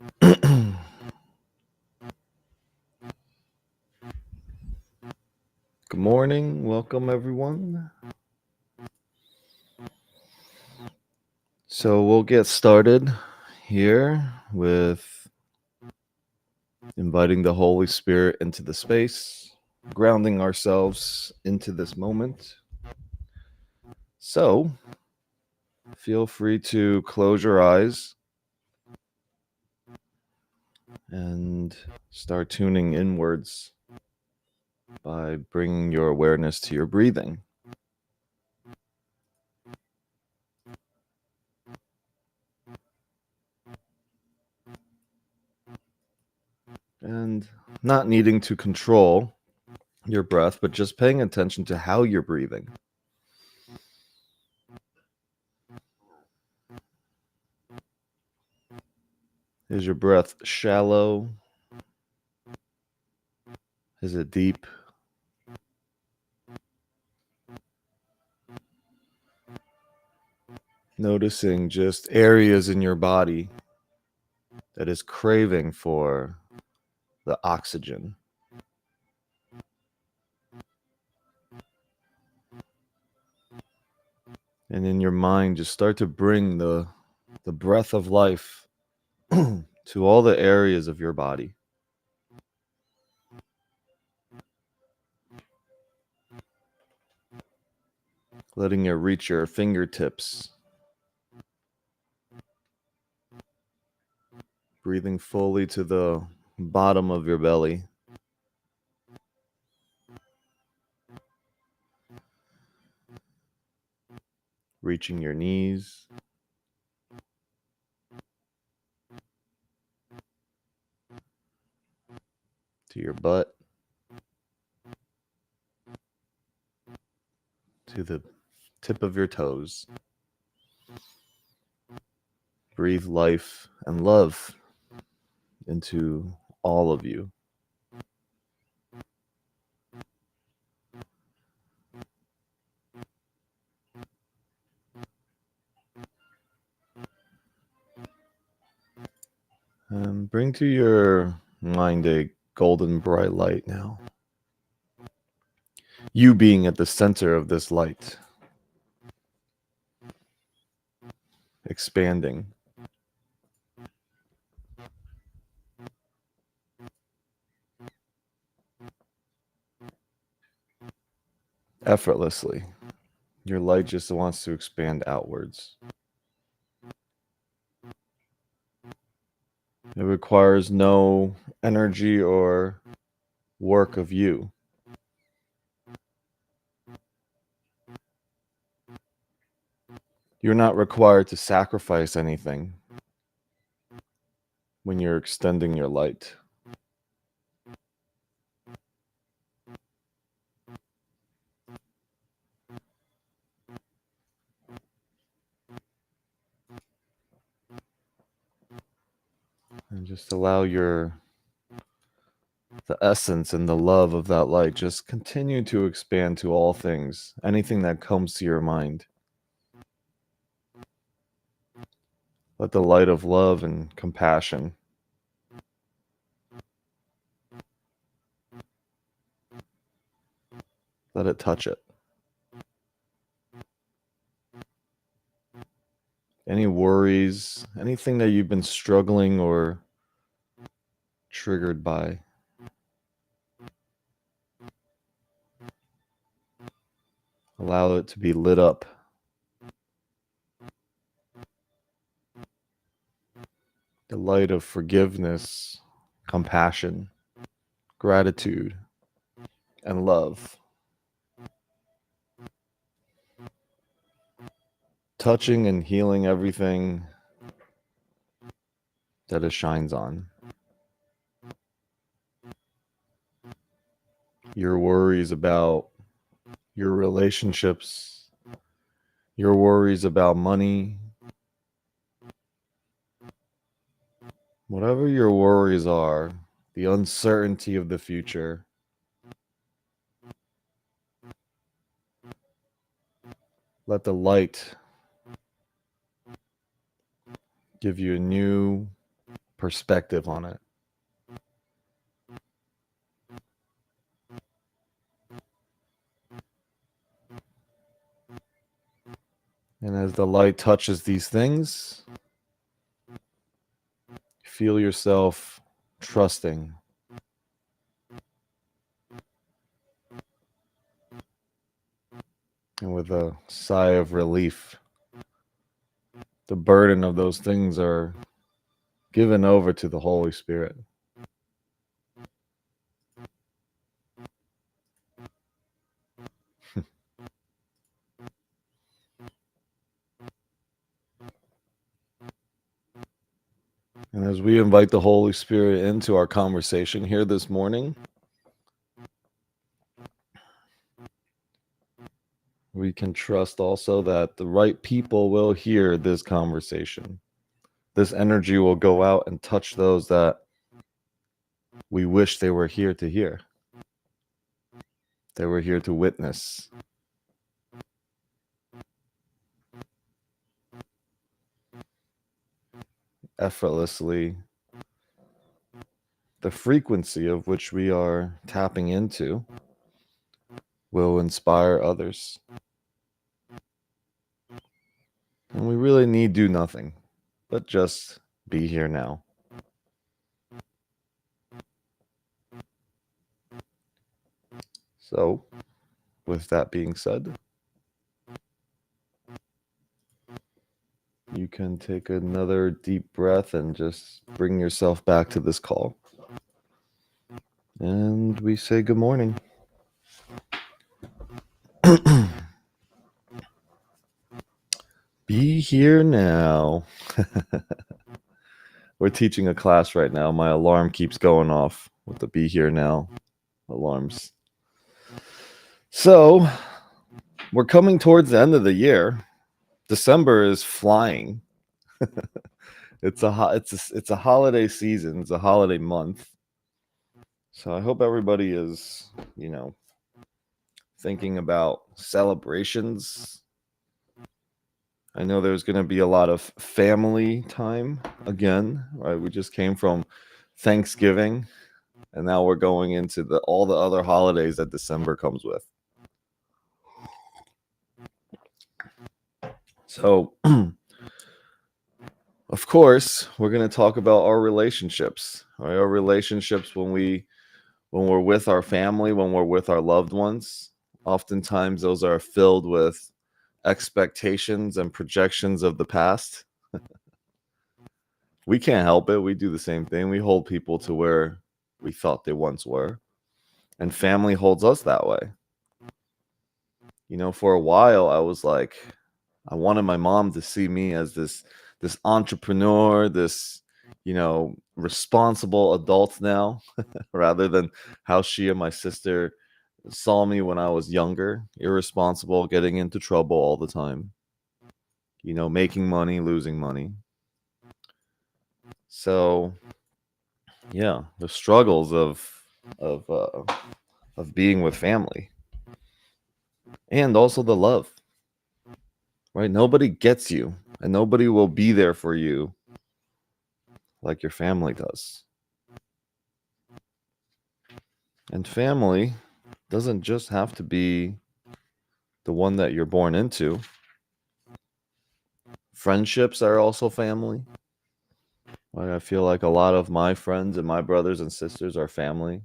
Good morning. Welcome, everyone. So we'll get started here with inviting the Holy Spirit into the space, grounding ourselves into this moment. So feel free to close your eyes and start tuning inwards by bringing your awareness to your breathing. And not needing to control your breath, but just paying attention to how you're breathing. Is your breath shallow? Is it deep? Noticing just areas in your body that is craving for the oxygen. And in your mind, just start to bring the breath of life to all the areas of your body. Letting it reach your fingertips. Breathing fully to the bottom of your belly. Reaching your knees. To your butt. To the tip of your toes. Breathe life and love into all of you. Bring to your mind a golden bright light now. You being at the center of this light. Expanding. Effortlessly. Your light just wants to expand outwards. It requires no energy or work of you. You're not required to sacrifice anything when you're extending your light. And just allow the essence and the love of that light just continue to expand to all things, anything that comes to your mind. Let the light of love and compassion let it touch it. Any worries, anything that you've been struggling or triggered by, allow it to be lit up. The light of forgiveness, compassion, gratitude, and love. Touching and healing everything that it shines on. Your worries about your relationships, your worries about money, whatever your worries are, the uncertainty of the future, let the light give you a new perspective on it. And as the light touches these things, feel yourself trusting. And with a sigh of relief, the burden of those things are given over to the Holy Spirit. And as we invite the Holy Spirit into our conversation here this morning, we can trust also that the right people will hear this conversation. This energy will go out and touch those that we wish they were here to hear. They were here to witness. Effortlessly, the frequency of which we are tapping into will inspire others. And we really need do nothing, but just be here now. So, with that being said, you can take another deep breath and just bring yourself back to this call. And we say good morning. Be here now. We're teaching a class right now. My alarm keeps going off with the be here now alarms. So, we're coming towards the end of the year. December is flying. It's a holiday season. It's a holiday month. So I hope everybody is, thinking about celebrations. I know there's going to be a lot of family time again, right? We just came from Thanksgiving, and now we're going into all the other holidays that December comes with. So, of course, we're going to talk about our relationships, right? Our relationships when we're with our family, when we're with our loved ones. Oftentimes, those are filled with expectations and projections of the past. We can't help it. We do the same thing. We hold people to where we thought they once were. And family holds us that way. For a while, I was like, I wanted my mom to see me as this entrepreneur, this, responsible adult now, rather than how she and my sister saw me when I was younger, irresponsible, getting into trouble all the time, making money, losing money. So, yeah, the struggles of being with family, and also the love, right? Nobody gets you, and nobody will be there for you like your family does. And family doesn't just have to be the one that you're born into. Friendships are also family. Right? I feel like a lot of my friends and my brothers and sisters are family.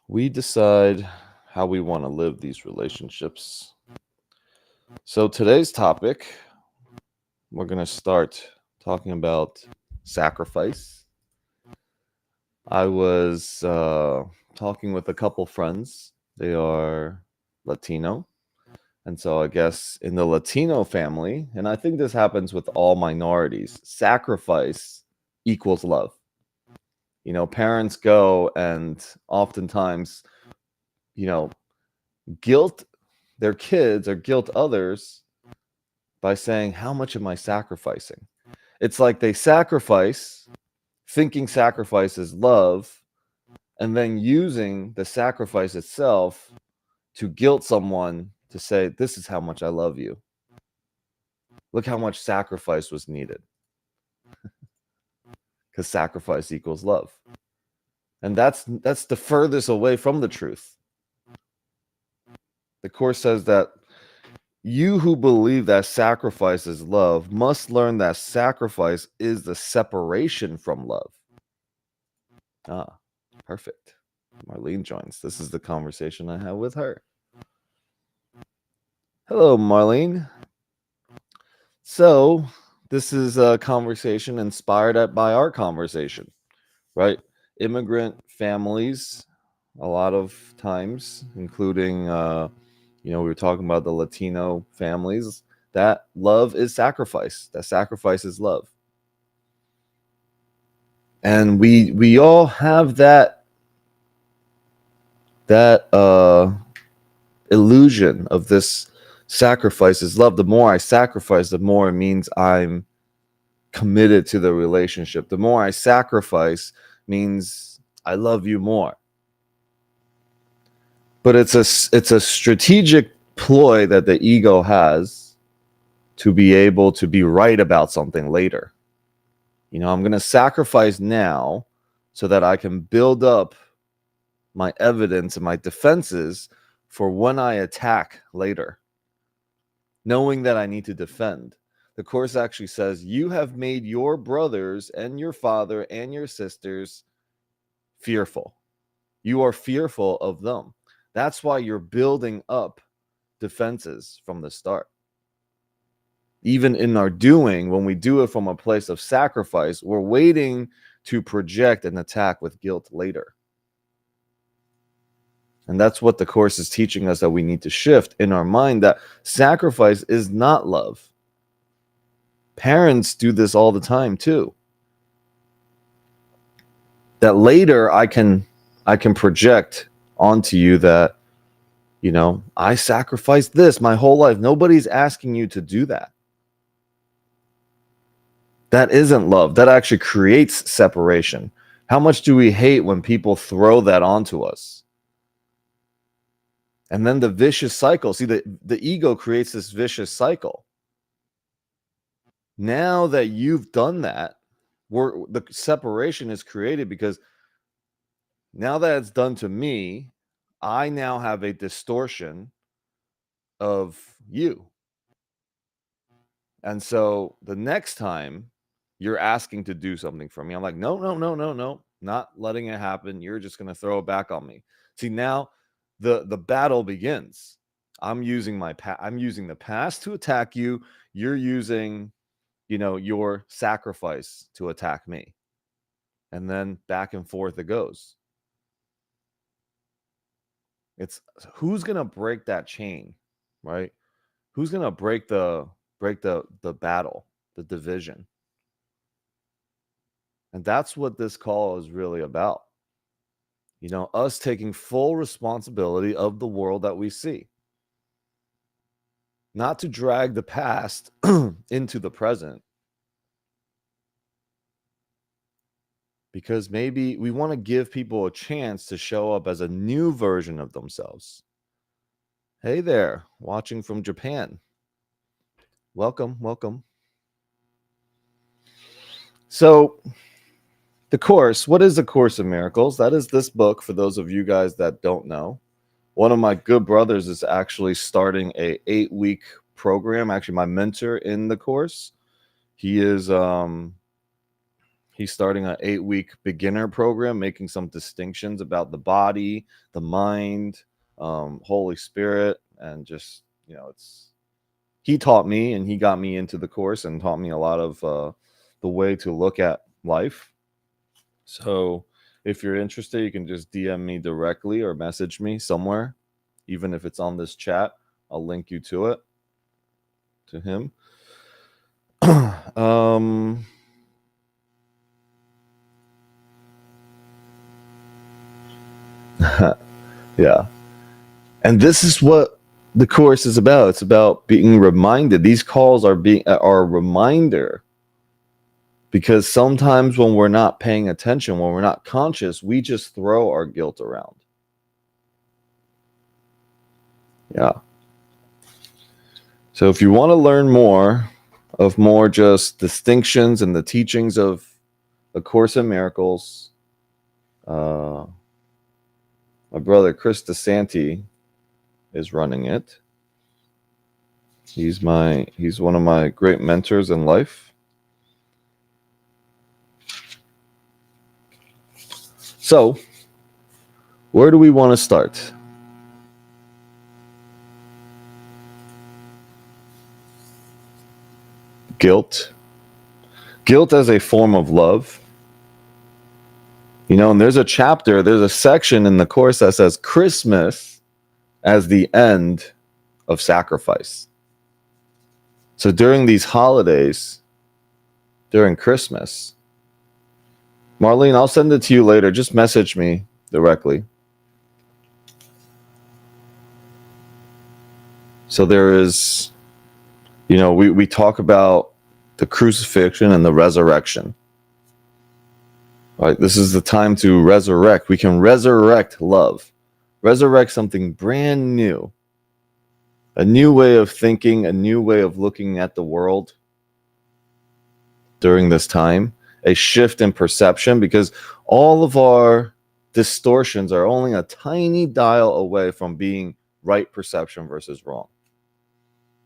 We decide how we want to live these relationships. So today's topic, we're going to start talking about sacrifice. I was talking with a couple friends. They are Latino. And so I guess in the Latino family, and I think this happens with all minorities, sacrifice equals love. Parents go and oftentimes, guilt their kids or guilt others by saying, how much am I sacrificing? It's like they sacrifice, thinking sacrifice is love, and then using the sacrifice itself to guilt someone to say, this is how much I love you. Look how much sacrifice was needed. because sacrifice equals love. And that's the furthest away from the truth. The Course says that you who believe that sacrifice is love must learn that sacrifice is the separation from love. Ah, perfect. Marlene joins. This is the conversation I have with her. Hello, Marlene. So, this is a conversation inspired by our conversation, right? Immigrant families, a lot of times, including, we were talking about the Latino families, that love is sacrifice. That sacrifice is love. And we all have that illusion of this sacrifice is love. The more I sacrifice, the more it means I'm committed to the relationship. The more I sacrifice means I love you more. But it's a strategic ploy that the ego has to be able to be right about something later. I'm going to sacrifice now so that I can build up my evidence and my defenses for when I attack later, knowing that I need to defend. The Course actually says, you have made your brothers and your father and your sisters fearful. You are fearful of them. That's why you're building up defenses from the start. Even in our doing, when we do it from a place of sacrifice, we're waiting to project an attack with guilt later. And that's what the Course is teaching us, that we need to shift in our mind, that sacrifice is not love. Parents do this all the time too. That later I can project onto you that, I sacrificed this my whole life. Nobody's asking you to do that. That isn't love. That actually creates separation. How much do we hate when people throw that onto us? And then the vicious cycle. See, the ego creates this vicious cycle. Now that you've done that, the separation is created because now that it's done to me, I now have a distortion of you. And so the next time you're asking to do something for me, I'm like, no, not letting it happen. You're just going to throw it back on me. See, now the battle begins. I'm using the past to attack you. You're using, your sacrifice to attack me. And then back and forth it goes. It's who's going to break that chain, right? Who's going to break the battle, the division? And that's what this call is really about. Us taking full responsibility of the world that we see. Not to drag the past into the present. Because maybe we want to give people a chance to show up as a new version of themselves. Hey there, watching from Japan. Welcome. So, the Course, what is the Course in Miracles? That is this book, for those of you guys that don't know. One of my good brothers is actually starting a 8-week program. Actually, my mentor in the Course, he is he's starting an 8-week beginner program, making some distinctions about the body, the mind, Holy Spirit, and just, he taught me, and he got me into the Course and taught me a lot of the way to look at life. So if you're interested, you can just DM me directly or message me somewhere, even if it's on this chat. I'll link you to it, to him. Yeah. And this is what the Course is about. It's about being reminded. These calls are a reminder. Because sometimes when we're not paying attention, when we're not conscious, we just throw our guilt around. Yeah. So if you want to learn more just distinctions and the teachings of A Course in Miracles. My brother Chris DeSanti is running it. He's one of my great mentors in life. So, where do we want to start? Guilt. Guilt as a form of love. And there's a section in the Course that says Christmas as the end of sacrifice. So during these holidays, during Christmas, Marlene, I'll send it to you later. Just message me directly. So there is, we talk about the crucifixion and the resurrection. Right? This is the time to resurrect. We can resurrect love, resurrect something brand new, a new way of thinking, a new way of looking at the world during this time, a shift in perception, because all of our distortions are only a tiny dial away from being right perception versus wrong,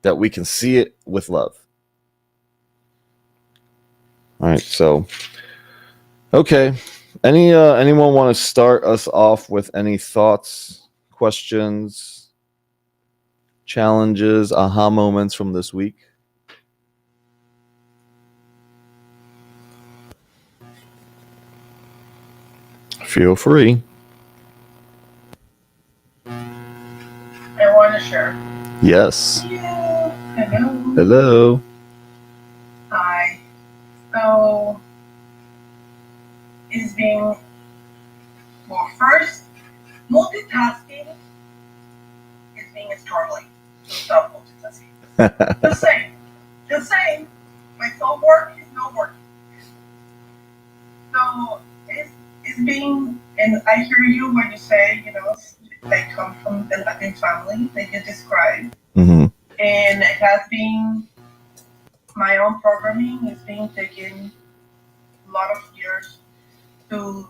that we can see it with love. All right, so okay, anyone want to start us off with any thoughts, questions, challenges, aha moments from this week? Feel free. I want to share. Yes. Yeah. Hello. Hello. Hi. So, is being, well, first, multitasking is being struggling. So stop multitasking. Just saying. My soul work is not working. So, it's being, and I hear you when you say, they come from the Latin family that you described. Mm-hmm. And it has been, my own programming is being taken a lot of years to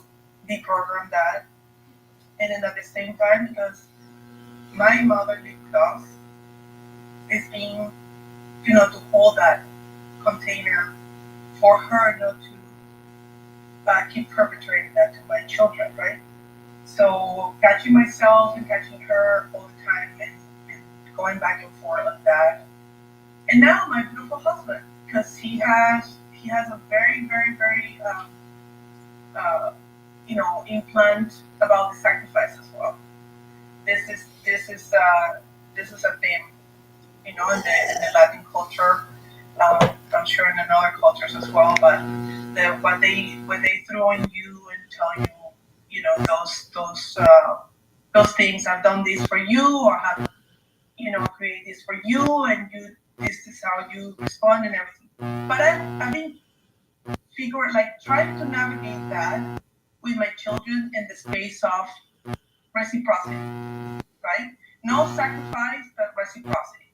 deprogram that. And then at the same time, because my mother lived with us, is being, to hold that container for her not to keep perpetrating that to my children, right? So catching myself and catching her all the time and going back and forth like that. And now my beautiful husband, because he has a very, very, very implant about the sacrifice as well. This is a theme, in the Latin culture. I'm sure in other cultures as well. But what they throw in you and tell you, those things. I've done this for you, or have created this for you, and this is how you respond and everything. But I've been trying to navigate that with my children in the space of reciprocity, right? No sacrifice, but reciprocity.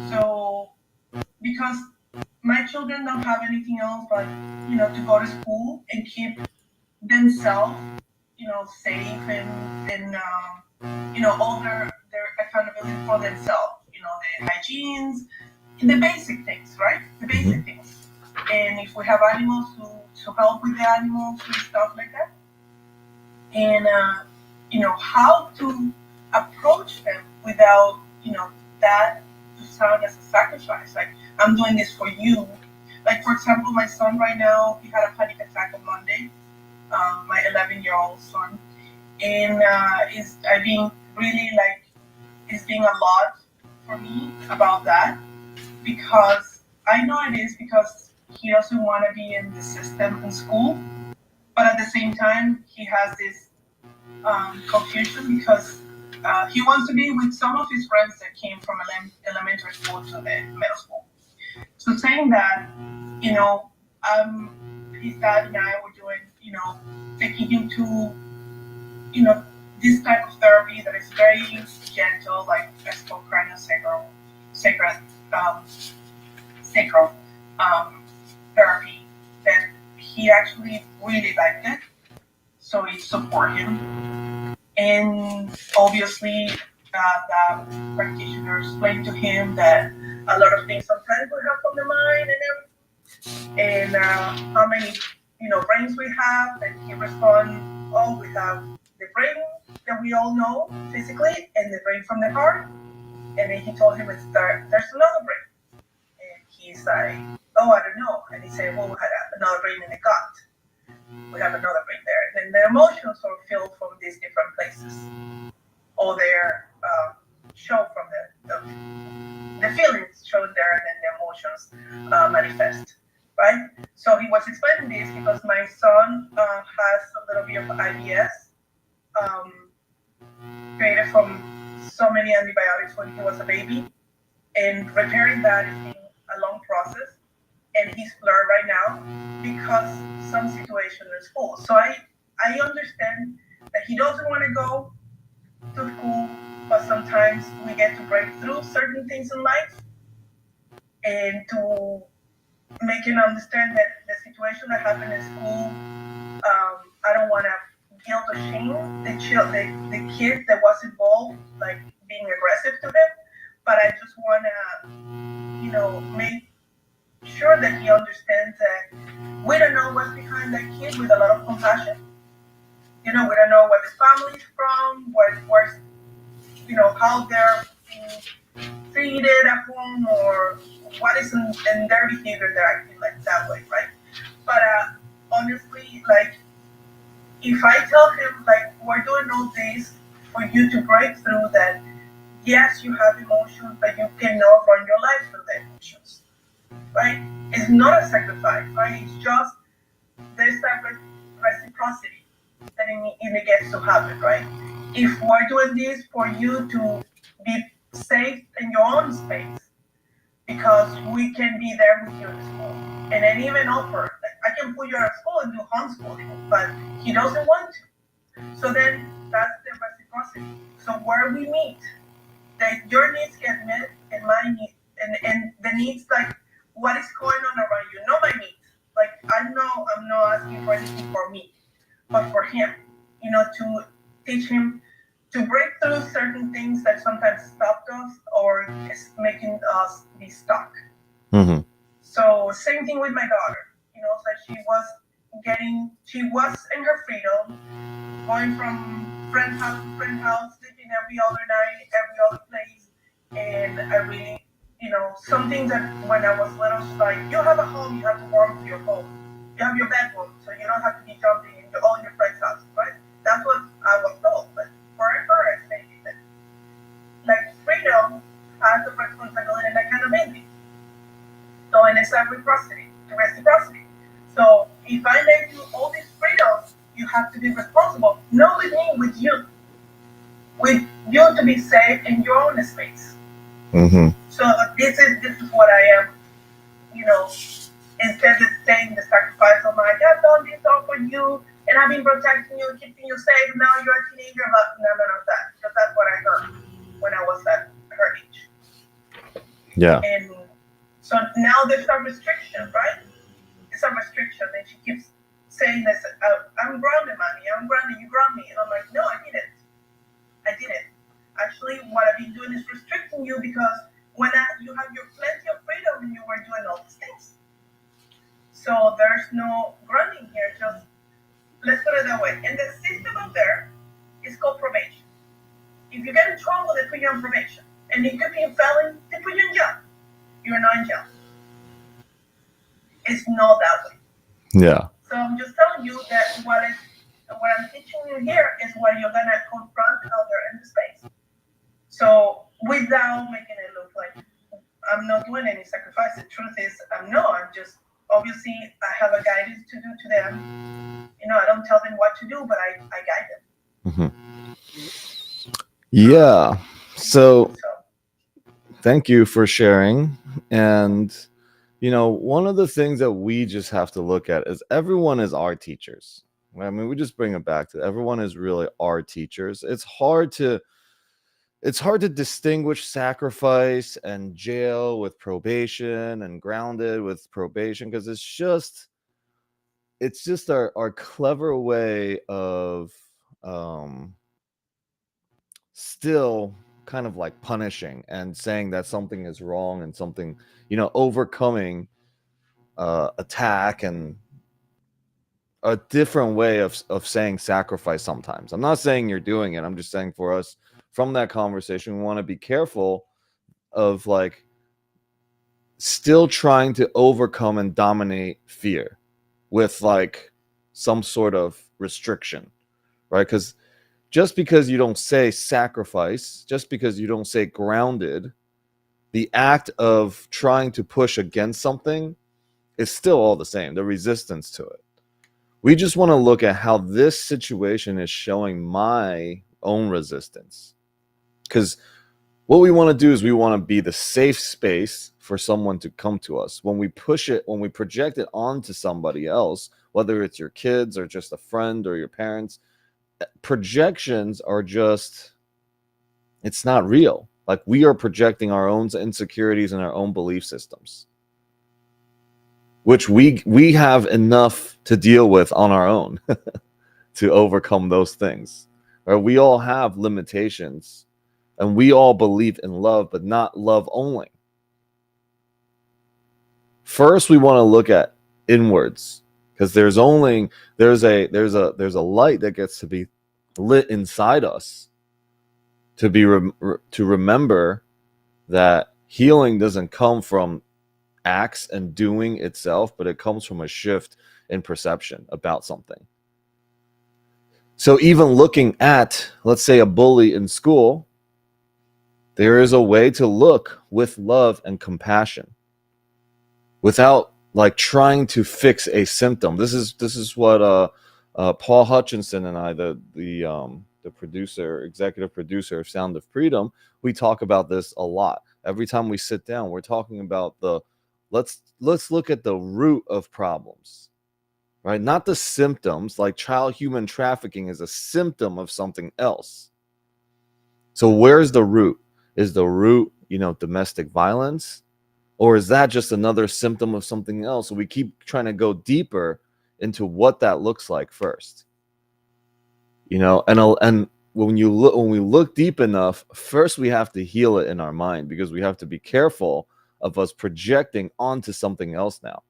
So, because my children don't have anything else but, to go to school and keep themselves, safe and all their accountability for themselves, the hygienes, the basic things, right? The basic things. And if we have animals, to help with the animals and stuff like that. And, how to approach them without, that to sound as a sacrifice. Like, I'm doing this for you. Like, for example, my son right now, he had a panic attack on Monday, my 11-year-old son. And it's being a lot for me about that, because I know it is because he doesn't want to be in the system in school, but at the same time he has this confusion because he wants to be with some of his friends that came from elementary school to the middle school. So saying that, his dad and I were doing, taking him to, this type of therapy that is very gentle, like craniosacral, sacral therapy that he he actually really liked it, so he support him. And obviously, the practitioner explained to him that a lot of things sometimes we have on the mind and everything, and how many brains we have. And he responded, "Oh, we have the brain that we all know physically, and the brain from the heart." And then he told him, "There's another brain." And he's like, "Oh, I don't know." And he said, "Well, we had another brain in the gut. We have another brain there." And then the emotions are filled from these different places, all their show from the feelings shown there, and then the emotions manifest, right? So he was explaining this because my son has a little bit of IBS, um, created from so many antibiotics when he was a baby, and repairing that is being a long process, and he's blurred right now because some situation in school. So I understand that he doesn't want to go to school, but sometimes we get to break through certain things in life and to make him understand that the situation that happened in school, I don't want to guilt or shame the kid that was involved, like being aggressive to him, but I just want to, make sure that he understands that we don't know what's behind that kid with a lot of compassion. We don't know where the family's from, where's, how they're being treated at home, or what is in their behavior they're acting like that way, right? But honestly, like, if I tell him, like, we're doing all this for you to break through that, yes, you have emotions, but you cannot run your life through the emotions, right? It's not a sacrifice, right? It's just there's that reciprocity that it gets to happen, right? If we're doing this for you to be safe in your own space, because we can be there with you in school. And then even offer, like, I can put you out of school and do homeschooling, but he doesn't want to. So then that's the reciprocity. So where we meet, that your needs get met and my needs, and the needs, like, what is going on around you, not my needs. Like, I'm not asking for anything for me, but for him, to teach him to break through certain things that sometimes stopped us or is making us be stuck. Mm-hmm. So same thing with my daughter. So she was in her freedom, going from friend house, sleeping every other night, every other place. And I really, some things that when I was little, she's like, you have a home, you have to warm to your home. You have your bedroom, so you don't have to be jumping into all your friends' houses, right? That's what I was told. But for her, I say that, like, freedom has a responsibility and accountability. So, and it's a reciprocity. So if I let you all these freedoms, you have to be responsible. Not with me, with you to be safe in your own space. Mm-hmm. So this is what I am. You know, Instead of saying the sacrifice, oh my, I've done this all for you, and I've been protecting you, keeping you safe. Now you're a teenager, but none of that, because that's what I heard when I was at her age. Yeah. And so now there's a restriction, right? It's a restriction, and she keeps saying this. I'm grounded, mommy. I'm grounded. You ground me, and I'm like, no, I didn't. I didn't. Actually, what I've been doing is restricting you because you have your plenty of freedom and you were doing all these things. So there's no grounding here. Just let's put it that way. And the system up there is called probation. If you get in trouble, they put you on probation, and it could be a felony. They put you in jail. You're not in jail. It's not that way. Yeah. So I'm just telling you that what I'm teaching you here is what you're gonna confront out there in the space. So without making it look like I'm not doing any sacrifice, the truth is I'm not. I'm just obviously I have a guidance to do to them. I don't tell them what to do, but I guide them. Mm-hmm. Yeah. So So thank you for sharing. And one of the things that we just have to look at is everyone is our teachers. I mean, we just bring it back to everyone is really our teachers. It's hard to distinguish sacrifice and jail with probation and grounded with probation, because it's just our clever way of um, still kind of like punishing and saying that something is wrong and something, overcoming attack and a different way of saying sacrifice sometimes. I'm not saying you're doing it. I'm just saying for us from that conversation, we want to be careful of like still trying to overcome and dominate fear with like some sort of restriction, right? Because just because you don't say sacrifice, just because you don't say grounded, the act of trying to push against something is still all the same, the resistance to it. We just want to look at how this situation is showing my own resistance. Because what we want to do is we want to be the safe space for someone to come to us. When we push it, when we project it onto somebody else, whether it's your kids or just a friend or your parents, projections are just, it's not real. Like we are projecting our own insecurities and our own belief systems, which we have enough to deal with on our own to overcome those things. Or we all have limitations and we all believe in love, but not love only. First, we want to look at inwards because there's a light that gets to be lit inside us to to remember that healing doesn't come from acts and doing itself, but it comes from a shift in perception about something. So even looking at, let's say, a bully in school, there is a way to look with love and compassion without like trying to fix a symptom. This is what Paul Hutchinson and I, the producer, executive producer of Sound of Freedom, we talk about this a lot. Every time we sit down, we're talking about let's look at the root of problems, right? Not the symptoms. Like child human trafficking is a symptom of something else. So where's the root? Is the root, domestic violence? Or is that just another symptom of something else? So we keep trying to go deeper into what that looks like first. And when we look deep enough, first we have to heal it in our mind because we have to be careful of us projecting onto something else now.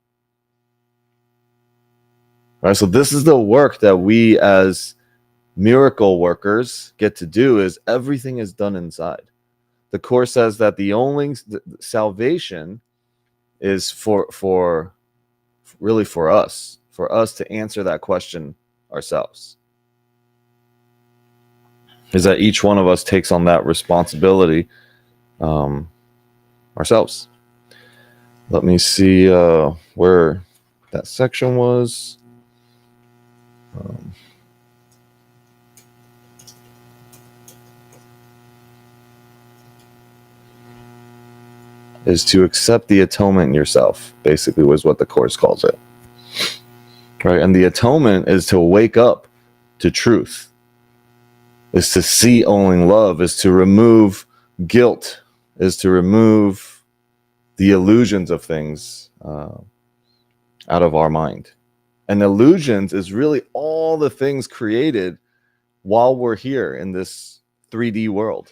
All right, so this is the work that we as miracle workers get to do. Is everything is done inside. The Course says that the only salvation is for really for us to answer that question ourselves. Is that each one of us takes on that responsibility ourselves. Let me see where that section was. Is to accept the atonement yourself, basically, was what the Course calls it. Right? And the atonement is to wake up to truth, is to see only love, is to remove guilt, is to remove the illusions of things out of our mind. And illusions is really all the things created while we're here in this 3D world.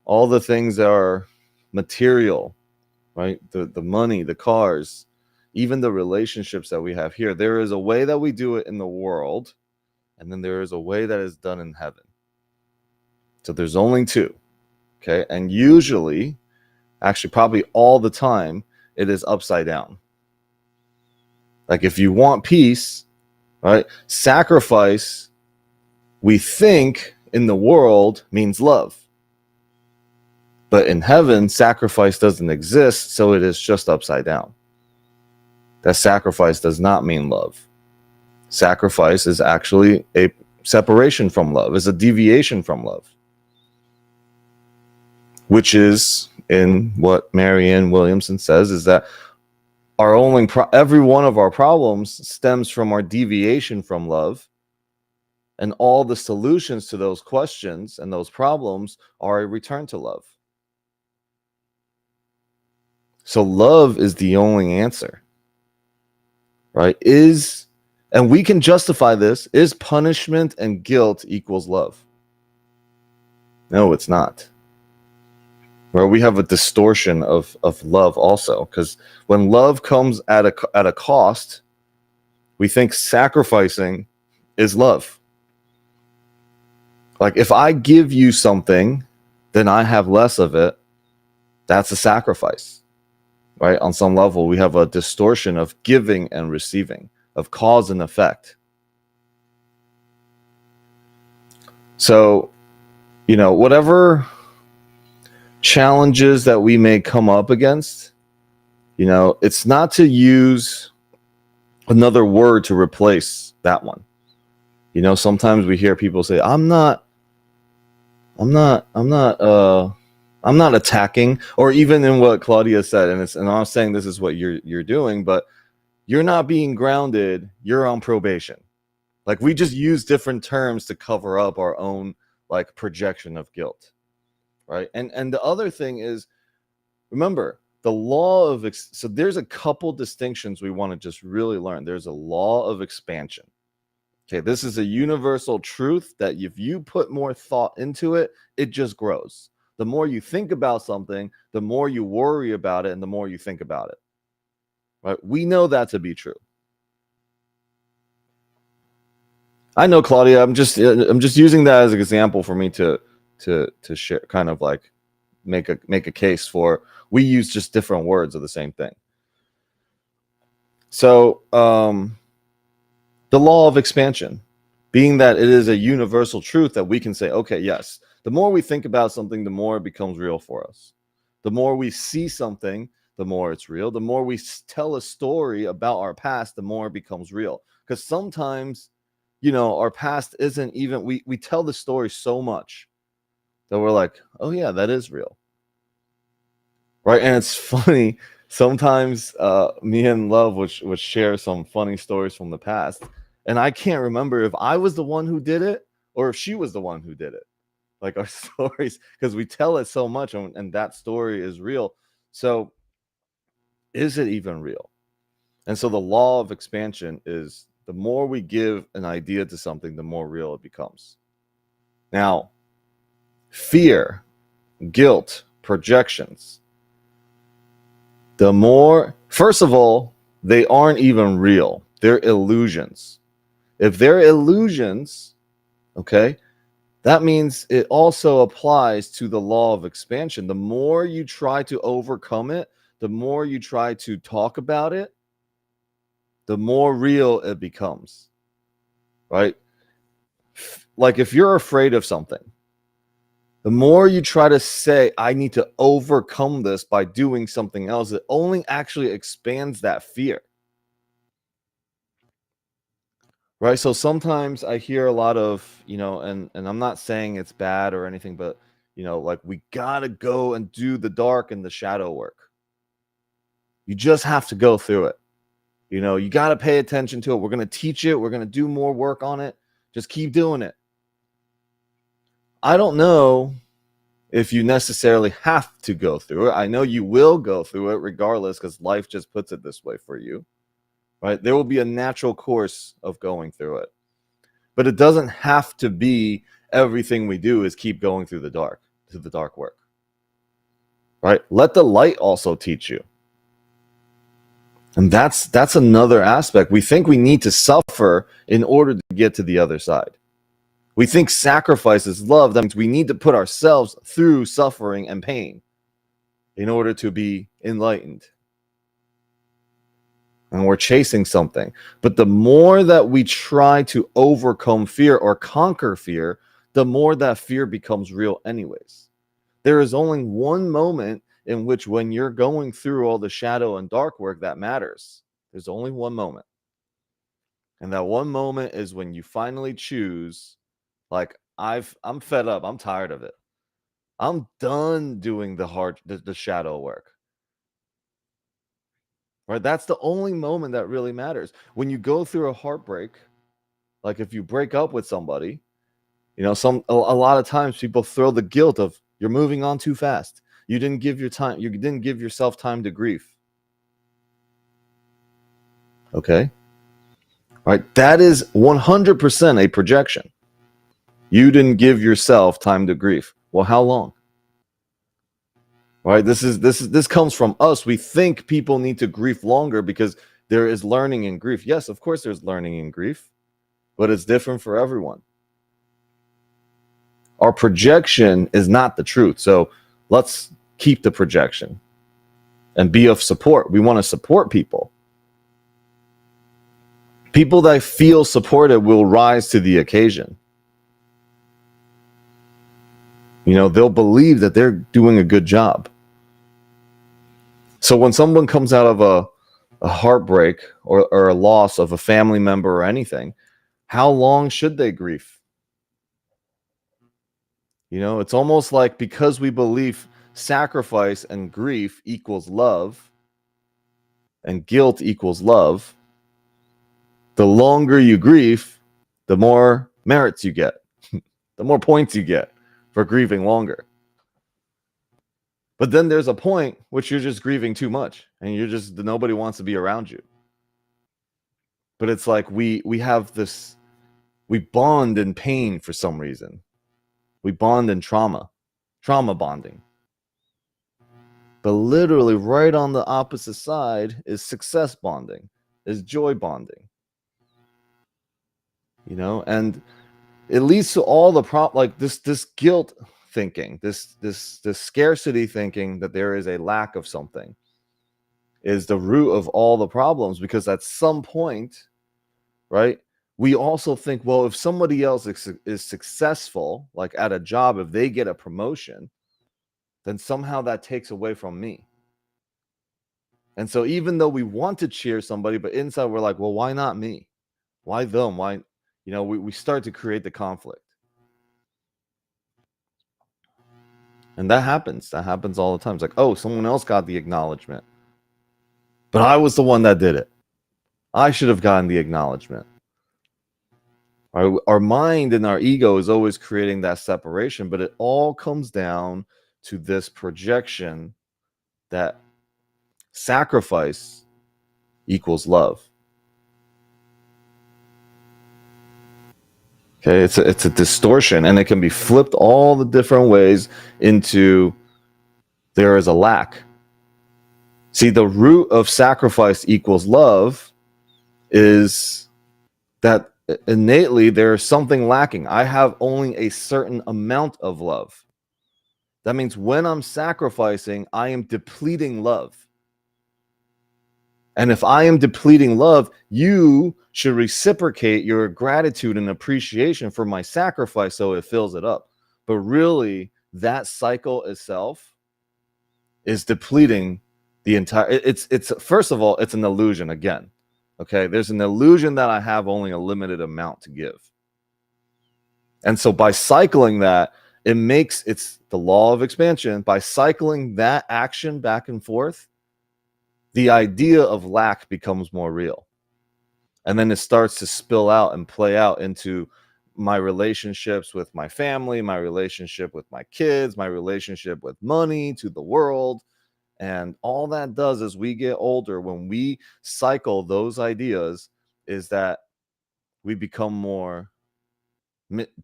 All the things that are material, right? The money, the cars, even the relationships that we have here. There is a way that we do it in the world, and then there is a way that is done in heaven. So there's only two, okay? And usually, actually probably all the time, it is upside down. Like if you want peace, right? Sacrifice, we think in the world means love. But in heaven, sacrifice doesn't exist, so it is just upside down. That sacrifice does not mean love. Sacrifice is actually a separation from love, is a deviation from love, which is in what Marianne Williamson says, is that every one of our problems stems from our deviation from love, and all the solutions to those questions and those problems are a return to love. So love is the only answer, right? And we can justify this, is punishment and guilt equals love? No, it's not. Where we have a distortion of love also, because when love comes at a cost, we think sacrificing is love. Like if I give you something, then I have less of it. That's a sacrifice, right? On some level, we have a distortion of giving and receiving, of cause and effect. So, whatever challenges that we may come up against, it's not to use another word to replace that one. Sometimes we hear people say, I'm not attacking, or even in what Claudia said, and I'm not saying this is what you're doing, but you're not being grounded, you're on probation. Like we just use different terms to cover up our own like projection of guilt, right? And the other thing is, remember the law of so there's a couple distinctions we want to just really learn. There's a law of expansion. Okay, this is a universal truth that if you put more thought into it, it just grows. The more you think about something, the more you worry about it, and the more you think about it. Right? We know that to be true. I know, Claudia. I'm just using that as an example for me to share, kind of like make a case for. We use just different words of the same thing. So, the law of expansion, being that it is a universal truth that we can say, okay, yes, the more we think about something, the more it becomes real for us. The more we see something, the more it's real. The more we tell a story about our past, the more it becomes real. Because sometimes, our past isn't even, we tell the story so much that we're like, oh yeah, that is real. Right. And it's funny. Sometimes me and Love would share some funny stories from the past. And I can't remember if I was the one who did it or if she was the one who did it. Like our stories, because we tell it so much and that story is real. So is it even real? And so the law of expansion is the more we give an idea to something, the more real it becomes. Now, fear, guilt, projections, the more, first of all, they aren't even real. They're illusions. If they're illusions, okay, that means it also applies to the law of expansion. The more you try to overcome it, the more you try to talk about it, the more real it becomes, right? Like if you're afraid of something, the more you try to say, I need to overcome this by doing something else, it only actually expands that fear. Right. So sometimes I hear a lot of, and I'm not saying it's bad or anything, but, like we got to go and do the dark and the shadow work. You just have to go through it. You got to pay attention to it. We're going to teach it. We're going to do more work on it. Just keep doing it. I don't know if you necessarily have to go through it. I know you will go through it regardless because life just puts it this way for you. Right. There will be a natural course of going through it. But it doesn't have to be everything we do is keep going through the dark work. Right? Let the light also teach you. And that's another aspect. We think we need to suffer in order to get to the other side. We think sacrifice is love. That means we need to put ourselves through suffering and pain in order to be enlightened. And we're chasing something. But the more that we try to overcome fear or conquer fear, the more that fear becomes real anyways. There is only one moment in which when you're going through all the shadow and dark work that matters. There's only one moment. And that one moment is when you finally choose, like, I'm fed up. I'm tired of it. I'm done doing the shadow work. Right? That's the only moment that really matters. When you go through a heartbreak, like if you break up with somebody, a lot of times people throw the guilt of you're moving on too fast. You didn't give yourself time to grieve. Okay? right? That is 100% a projection. You didn't give yourself time to grieve. Well, how long? Right? This comes from us. We think people need to grieve longer because there is learning in grief. Yes, of course there's learning in grief, but it's different for everyone. Our projection is not the truth. So let's keep the projection and be of support. We want to support people. People that feel supported will rise to the occasion. You know, they'll believe that they're doing a good job. So when someone comes out of a heartbreak or a loss of a family member or anything, how long should they grieve? You know, it's almost like because we believe sacrifice and grief equals love and guilt equals love, the longer you grieve, the more merits you get, the more points you get for grieving longer. But then there's a point which you're just grieving too much and you're just nobody wants to be around you. But it's like we have this, we bond in pain for some reason. We bond in trauma bonding. But literally right on the opposite side is success bonding, is joy bonding. You know, and it leads to all the like this guilt thinking, this scarcity thinking that there is a lack of something is the root of all the problems, because at some point, right, we also think, well, if somebody else is successful, like at a job, if they get a promotion, then somehow that takes away from me. And so even though we want to cheer somebody, but inside we're like, well, why not me? Why them? Why, you know, we start to create the conflict. And that happens. That happens all the time. It's like, oh, someone else got the acknowledgement, but I was the one that did it. I should have gotten the acknowledgement. Our mind and our ego is always creating that separation, but it all comes down to this projection that sacrifice equals love. Okay, it's a distortion, and it can be flipped all the different ways into there is a lack. See, the root of sacrifice equals love is that innately there is something lacking. I have only a certain amount of love. That means when I'm sacrificing, I am depleting love. And if I am depleting love, you should reciprocate your gratitude and appreciation for my sacrifice so it fills it up. But really, that cycle itself is depleting the entire. It's first of all, it's an illusion again. Okay, there's an illusion that I have only a limited amount to give. And so by cycling that, it's the law of expansion. By cycling that action back and forth, the idea of lack becomes more real. And then it starts to spill out and play out into my relationships with my family, my relationship with my kids, my relationship with money, to the world. And all that does as we get older, when we cycle those ideas, is that we become more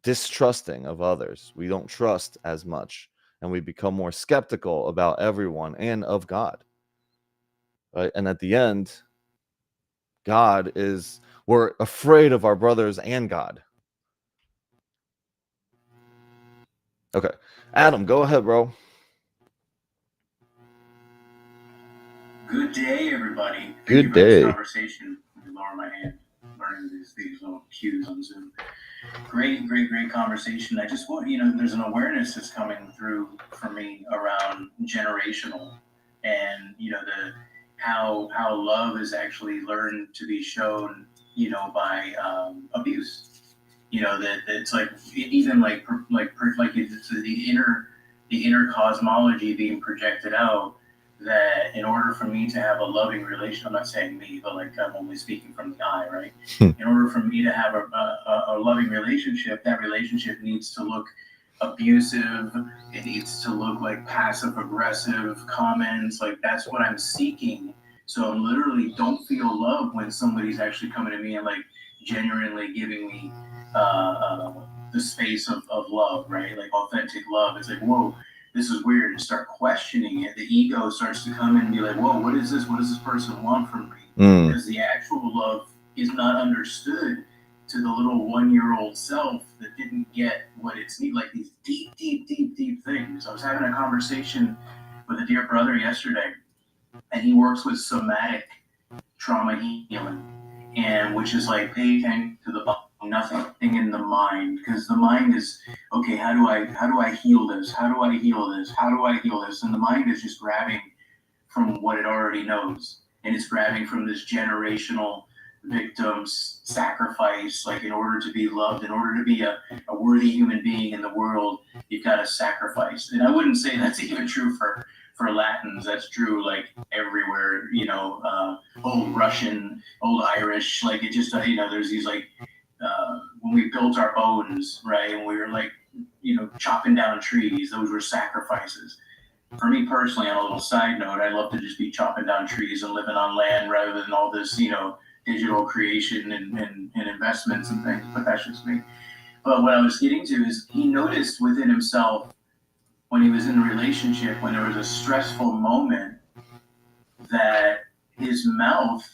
distrusting of others. We don't trust as much, and we become more skeptical about everyone and of God. Right? And at the end, we're afraid of our brothers and God. Okay. Adam, go ahead, bro. Good day, everybody. Thank Good you for this day. conversation. Let me lower my hand. Learning these little cues on Zoom. Great conversation. I just want, there's an awareness that's coming through for me around generational, and the how love is actually learned to be shown, by abuse. That it's like even like it's the inner cosmology being projected out, that in order for me to have a loving relationship, I'm not saying me, but like I'm only speaking from the I, right? In order for me to have a loving relationship, that relationship needs to look abusive. It needs to look like passive aggressive comments. Like that's what I'm seeking So I literally don't feel love when somebody's actually coming to me and like genuinely giving me the space of love, right? Like authentic love. It's like, whoa, this is weird, and start questioning it. The ego starts to come in and be like, whoa, what is this? What does this person want from me? Mm. Because the actual love is not understood to the little 1 year old self that didn't get what it's need, like these deep, deep, deep, deep things. I was having a conversation with a dear brother yesterday, and he works with somatic trauma healing, and which is like pay attention to the body, nothing in the mind, because the mind is okay. How do I heal this? How do I heal this? How do I heal this? And the mind is just grabbing from what it already knows, and it's grabbing from this generational victims sacrifice. Like in order to be loved, in order to be a worthy human being in the world, you've got to sacrifice. And I wouldn't say that's even true for Latins. That's true like everywhere, old Russian, old Irish. Like it just, there's these like, when we built our bones, right? And we were like, chopping down trees, those were sacrifices. For me personally, on a little side note, I love to just be chopping down trees and living on land rather than all this, digital creation and investments and things. But that's just me. But what I was getting to is he noticed within himself when he was in a relationship, when there was a stressful moment, that his mouth,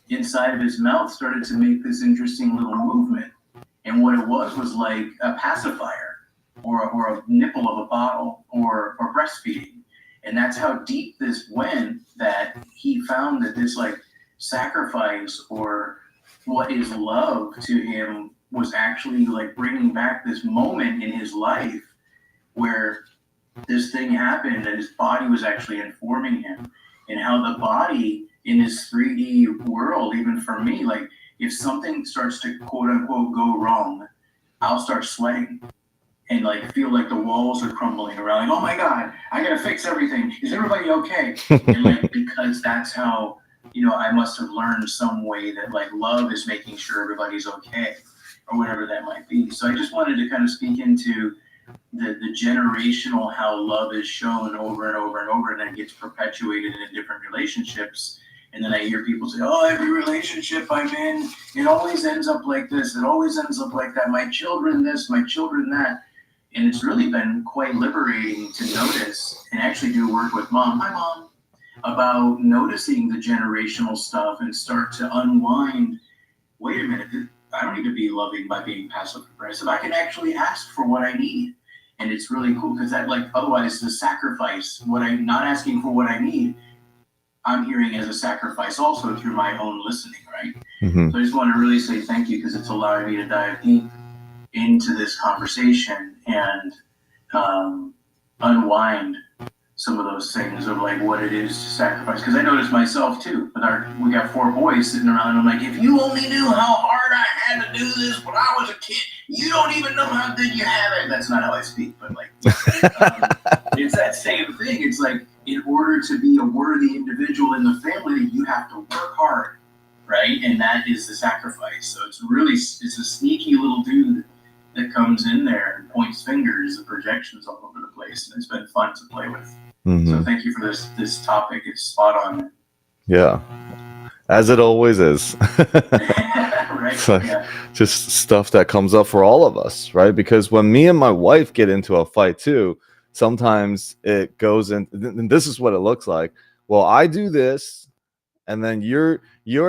inside of his mouth, started to make this interesting little movement. And what it was like a pacifier or a nipple of a bottle or breastfeeding. And that's how deep this went, that he found that this like sacrifice or what is love to him was actually like bringing back this moment in his life where this thing happened and his body was actually informing him, and how the body in this 3D world, even for me, like if something starts to quote unquote go wrong, I'll start sweating and like feel like the walls are crumbling around. Like, oh my God, I gotta fix everything. Is everybody okay? And like because that's how I must have learned some way that like love is making sure everybody's okay, or whatever that might be. So I just wanted to kind of speak into the generational, how love is shown over and over and over, and then gets perpetuated in different relationships. And then I hear people say, oh, every relationship I'm in, it always ends up like this, it always ends up like that, my children this, my children that. And it's really been quite liberating to notice and actually do work with mom, hi mom, about noticing the generational stuff and start to unwind. Wait a minute, I don't need to be loving by being passive aggressive. I can actually ask for what I need. And it's really cool because that, like, otherwise the sacrifice, what I'm not asking for what I need, I'm hearing as a sacrifice also through my own listening, right? Mm-hmm. So I just want to really say thank you, because it's allowing me to dive deep into this conversation and unwind some of those things of like what it is to sacrifice. Because I noticed myself too. We got 4 boys sitting around, and I'm like, if you only knew how hard I had to do this when I was a kid, you don't even know how good you have it. That's not how I speak, but like, it's that same thing. It's like, in order to be a worthy individual in the family, you have to work hard, right? And that is the sacrifice. So it's a sneaky little dude that comes in there and points fingers and projections all over the place, and it's been fun to play with. Mm-hmm. So thank you for this topic. It's spot on. Yeah, as it always is. Right? It's like just stuff that comes up for all of us, right? Because when me and my wife get into a fight too, sometimes it goes in, and this is what it looks like. Well, I do this, and then you're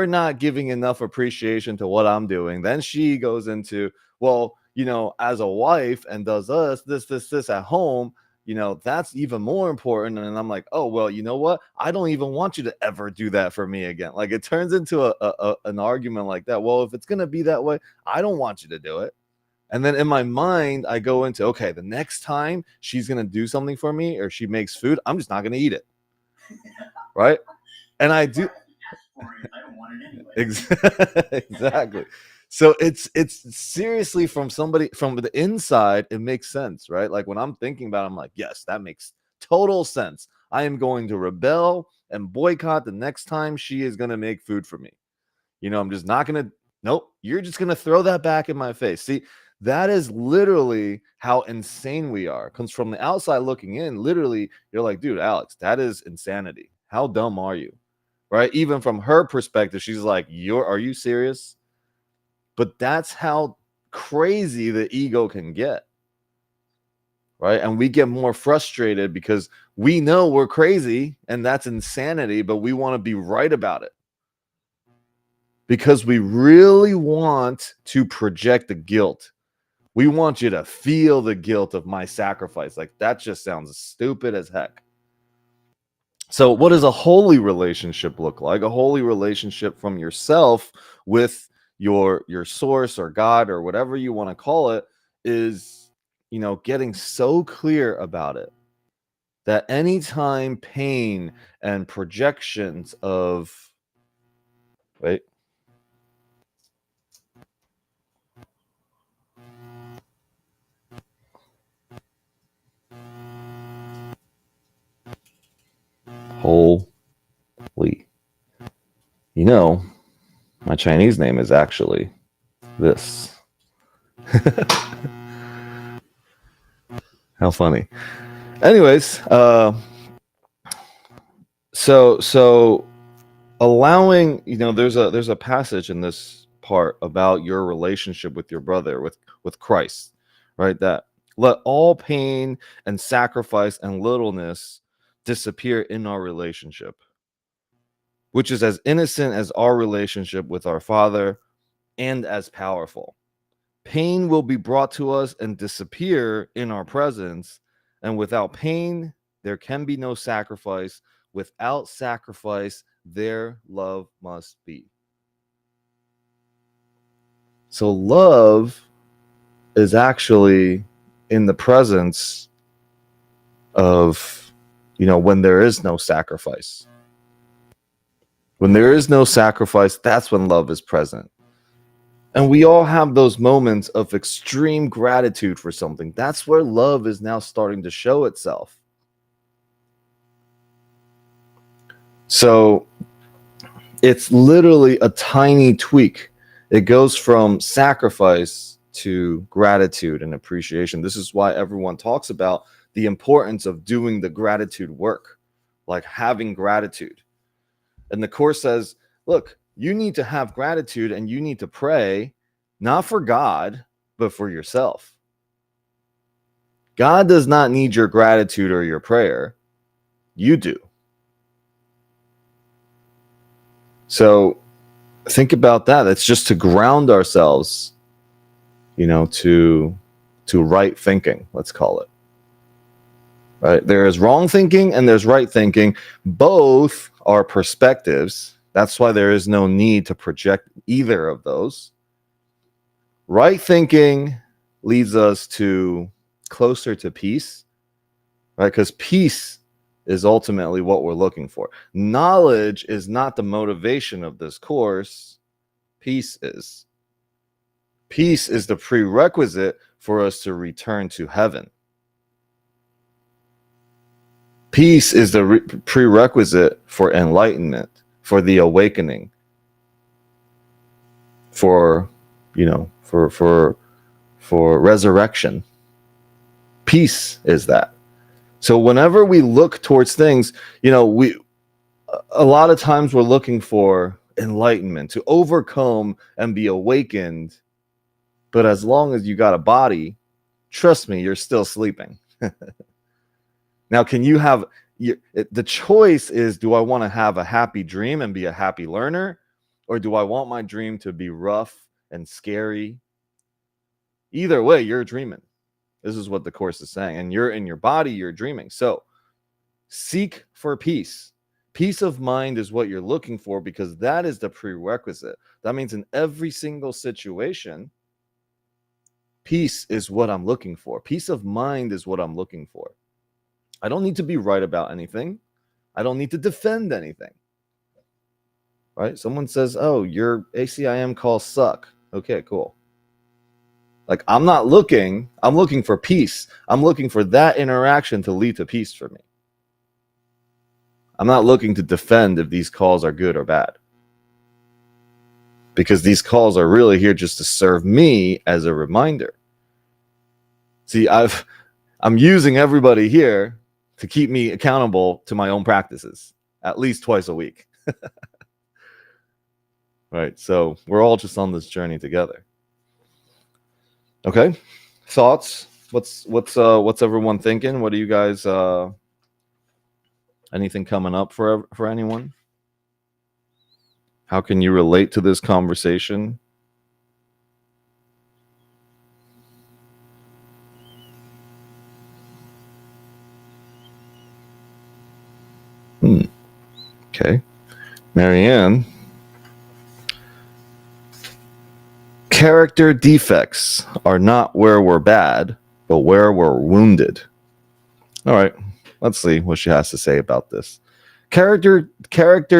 not giving enough appreciation to what I'm doing. Then she goes into, well, as a wife, and does this at home, that's even more important. And I'm like, oh, well, you know what? I don't even want you to ever do that for me again. Like it turns into an argument like that. Well, if it's going to be that way, I don't want you to do it. And then in my mind, I go into, okay, the next time she's going to do something for me or she makes food, I'm just not going to eat it. Right. And I do. I don't want it anyway. Exactly. So it's seriously, from somebody from the inside, it makes sense, right? Like when I'm thinking about it, I'm like, yes, that makes total sense. I am going to rebel and boycott the next time she is going to make food for me. I'm just not going to, nope, you're just going to throw that back in my face. See, that is literally how insane we are. Because from the outside looking in, literally, you're like, dude, Alex, that is insanity. How dumb are you? right? Even from her perspective, she's like, are you serious? But that's how crazy the ego can get, right? And we get more frustrated because we know we're crazy and that's insanity, but we want to be right about it because we really want to project the guilt. We want you to feel the guilt of my sacrifice. Like, that just sounds stupid as heck. So what does a holy relationship look like? A holy relationship from yourself with your source or God or whatever you want to call it is, getting so clear about it that anytime pain and projections of, wait, holy, my Chinese name is actually this. How funny. Anyways, so allowing, there's a passage in this part about your relationship with your brother, with Christ, right? That let all pain and sacrifice and littleness disappear in our relationship, which is as innocent as our relationship with our Father and as powerful. Pain will be brought to us and disappear in our presence, and without pain, there can be no sacrifice. Without sacrifice, their love must be. So love is actually in the presence of, when there is no sacrifice. When there is no sacrifice, that's when love is present. And we all have those moments of extreme gratitude for something. That's where love is now starting to show itself. So it's literally a tiny tweak. It goes from sacrifice to gratitude and appreciation. This is why everyone talks about the importance of doing the gratitude work, like having gratitude. And the Course says, look, you need to have gratitude and you need to pray, not for God, but for yourself. God does not need your gratitude or your prayer. You do. So think about that. It's just to ground ourselves, to right thinking, let's call it. Right? There is wrong thinking and there's right thinking. Both are perspectives. That's why there is no need to project either of those. Right thinking leads us to closer to peace, right? Because peace is ultimately what we're looking for. Knowledge is not the motivation of this course. Peace is. Peace is the prerequisite for us to return to heaven. Peace is the prerequisite for enlightenment, for the awakening, for resurrection. Peace is that. So whenever we look towards things, we a lot of times we're looking for enlightenment, to overcome and be awakened. But as long as you got a body, trust me, you're still sleeping. Now, can you have the choice is, do I want to have a happy dream and be a happy learner? Or do I want my dream to be rough and scary? Either way, you're dreaming. This is what the Course is saying. And you're in your body, you're dreaming. So seek for peace. Peace of mind is what you're looking for, because that is the prerequisite. That means in every single situation, peace is what I'm looking for. Peace of mind is what I'm looking for. I don't need to be right about anything. I don't need to defend anything. Right? Someone says, oh, your ACIM calls suck. Okay, cool. Like, I'm looking for peace. I'm looking for that interaction to lead to peace for me. I'm not looking to defend if these calls are good or bad, because these calls are really here just to serve me as a reminder. See, I'm using everybody here to keep me accountable to my own practices at least twice a week. Right? So we're all just on this journey together. Okay. Thoughts? What's everyone thinking? What do you guys anything coming up for anyone? How can you relate to this conversation? Okay. Marianne. Character defects are not where we're bad, but where we're wounded. All right. Let's see what she has to say about this. Character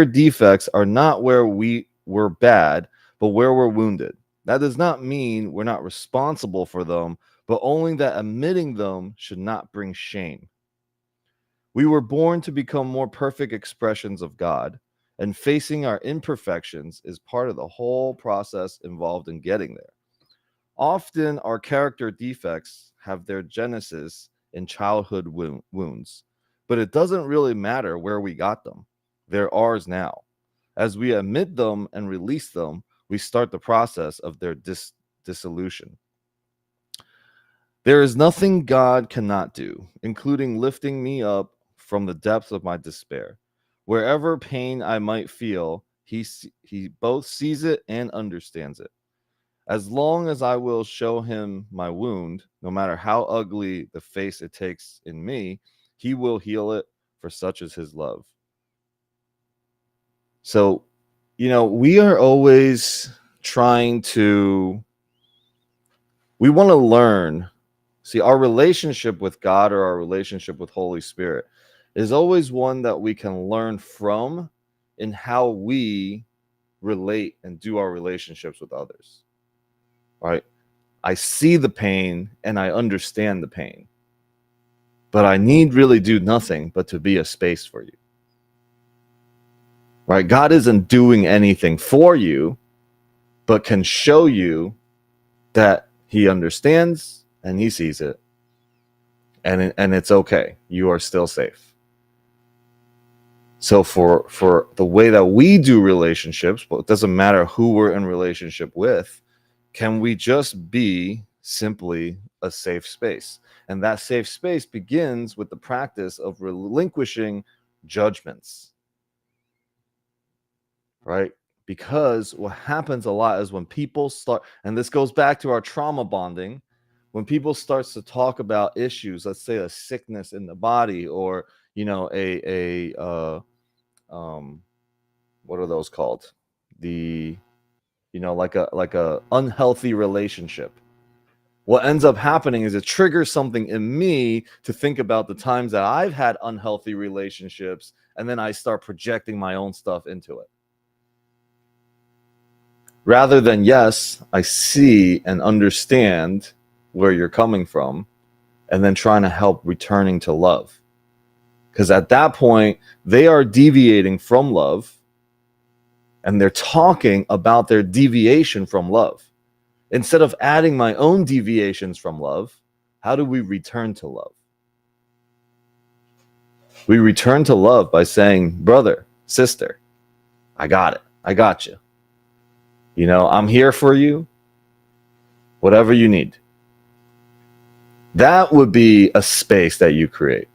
defects are not where we're bad, but where we're wounded. That does not mean we're not responsible for them, but only that admitting them should not bring shame. We were born to become more perfect expressions of God, and facing our imperfections is part of the whole process involved in getting there. Often, our character defects have their genesis in childhood wounds, but it doesn't really matter where we got them. They're ours now. As we admit them and release them, we start the process of their dissolution. There is nothing God cannot do, including lifting me up from the depths of my despair. Wherever pain I might feel, he both sees it and understands it. As long as I will show him my wound, no matter how ugly the face it takes in me, he will heal it, for such is his love. So, we are always trying to, we want to learn. See, our relationship with God or our relationship with Holy Spirit is always one that we can learn from in how we relate and do our relationships with others. Right? I see the pain and I understand the pain, but I need really do nothing but to be a space for you. Right? God isn't doing anything for you, but can show you that he understands and he sees it, and it's okay. You are still safe. So for the way that we do relationships, but it doesn't matter who we're in relationship with, can we just be simply a safe space? And that safe space begins with the practice of relinquishing judgments, right? Because what happens a lot is when people start, and this goes back to our trauma bonding, when people starts to talk about issues, let's say a sickness in the body, or what are those called? Like a unhealthy relationship. What ends up happening is it triggers something in me to think about the times that I've had unhealthy relationships, and then I start projecting my own stuff into it. Rather than, yes, I see and understand where you're coming from, and then trying to help returning to love. Because at that point, they are deviating from love, and they're talking about their deviation from love. Instead of adding my own deviations from love, how do we return to love? We return to love by saying, brother, sister, I got it. I got you. I'm here for you. Whatever you need. That would be a space that you create.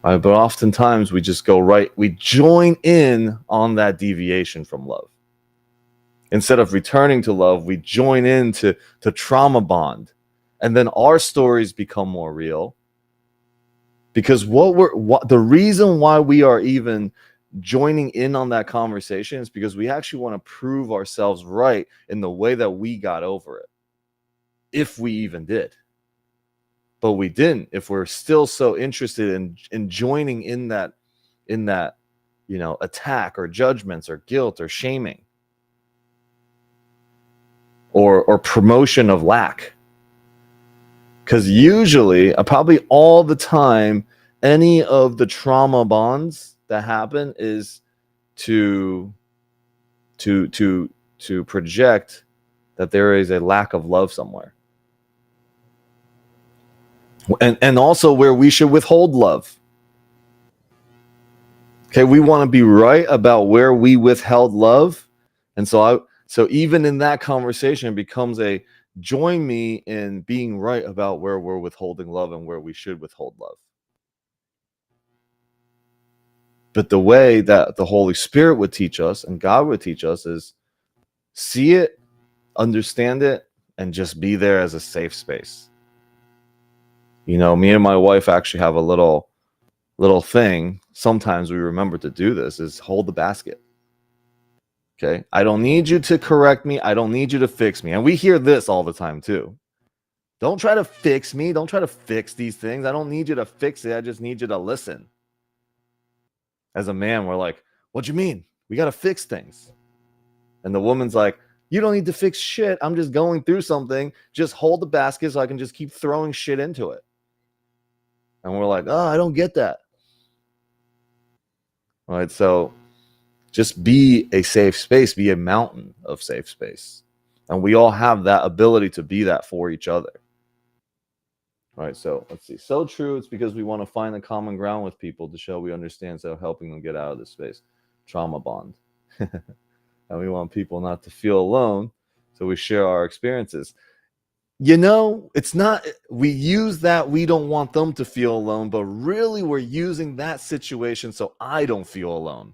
Right? But oftentimes we just go right. We join in on that deviation from love. Instead of returning to love, we join into trauma bond. And then our stories become more real. Because the reason why we are even joining in on that conversation is because we actually want to prove ourselves right in the way that we got over it. If we even did. But we didn't. If we're still so interested in joining in that attack or judgments or guilt or shaming or promotion of lack. Because usually, probably all the time, any of the trauma bonds that happen is to project that there is a lack of love somewhere. And also where we should withhold love. Okay, we want to be right about where we withheld love. And so even in that conversation, it becomes a join me in being right about where we're withholding love and where we should withhold love. But the way that the Holy Spirit would teach us and God would teach us is see it, understand it, and just be there as a safe space. You know, me and my wife actually have a little thing. Sometimes we remember to do this is hold the basket. Okay. I don't need you to correct me. I don't need you to fix me. And we hear this all the time too. Don't try to fix me. Don't try to fix these things. I don't need you to fix it. I just need you to listen. As a man, we're like, what do you mean? We got to fix things. And the woman's like, you don't need to fix shit. I'm just going through something. Just hold the basket so I can just keep throwing shit into it. And we're like, oh, I don't get that. All right. So just be a safe space, be a mountain of safe space. And we all have that ability to be that for each other. All right, so let's see. So true. It's because we want to find a common ground with people to show we understand, so helping them get out of this space. Trauma bond. And we want people not to feel alone, so we share our experiences. You know, it's not, we use that we don't want them to feel alone, but really we're using that situation so I don't feel alone.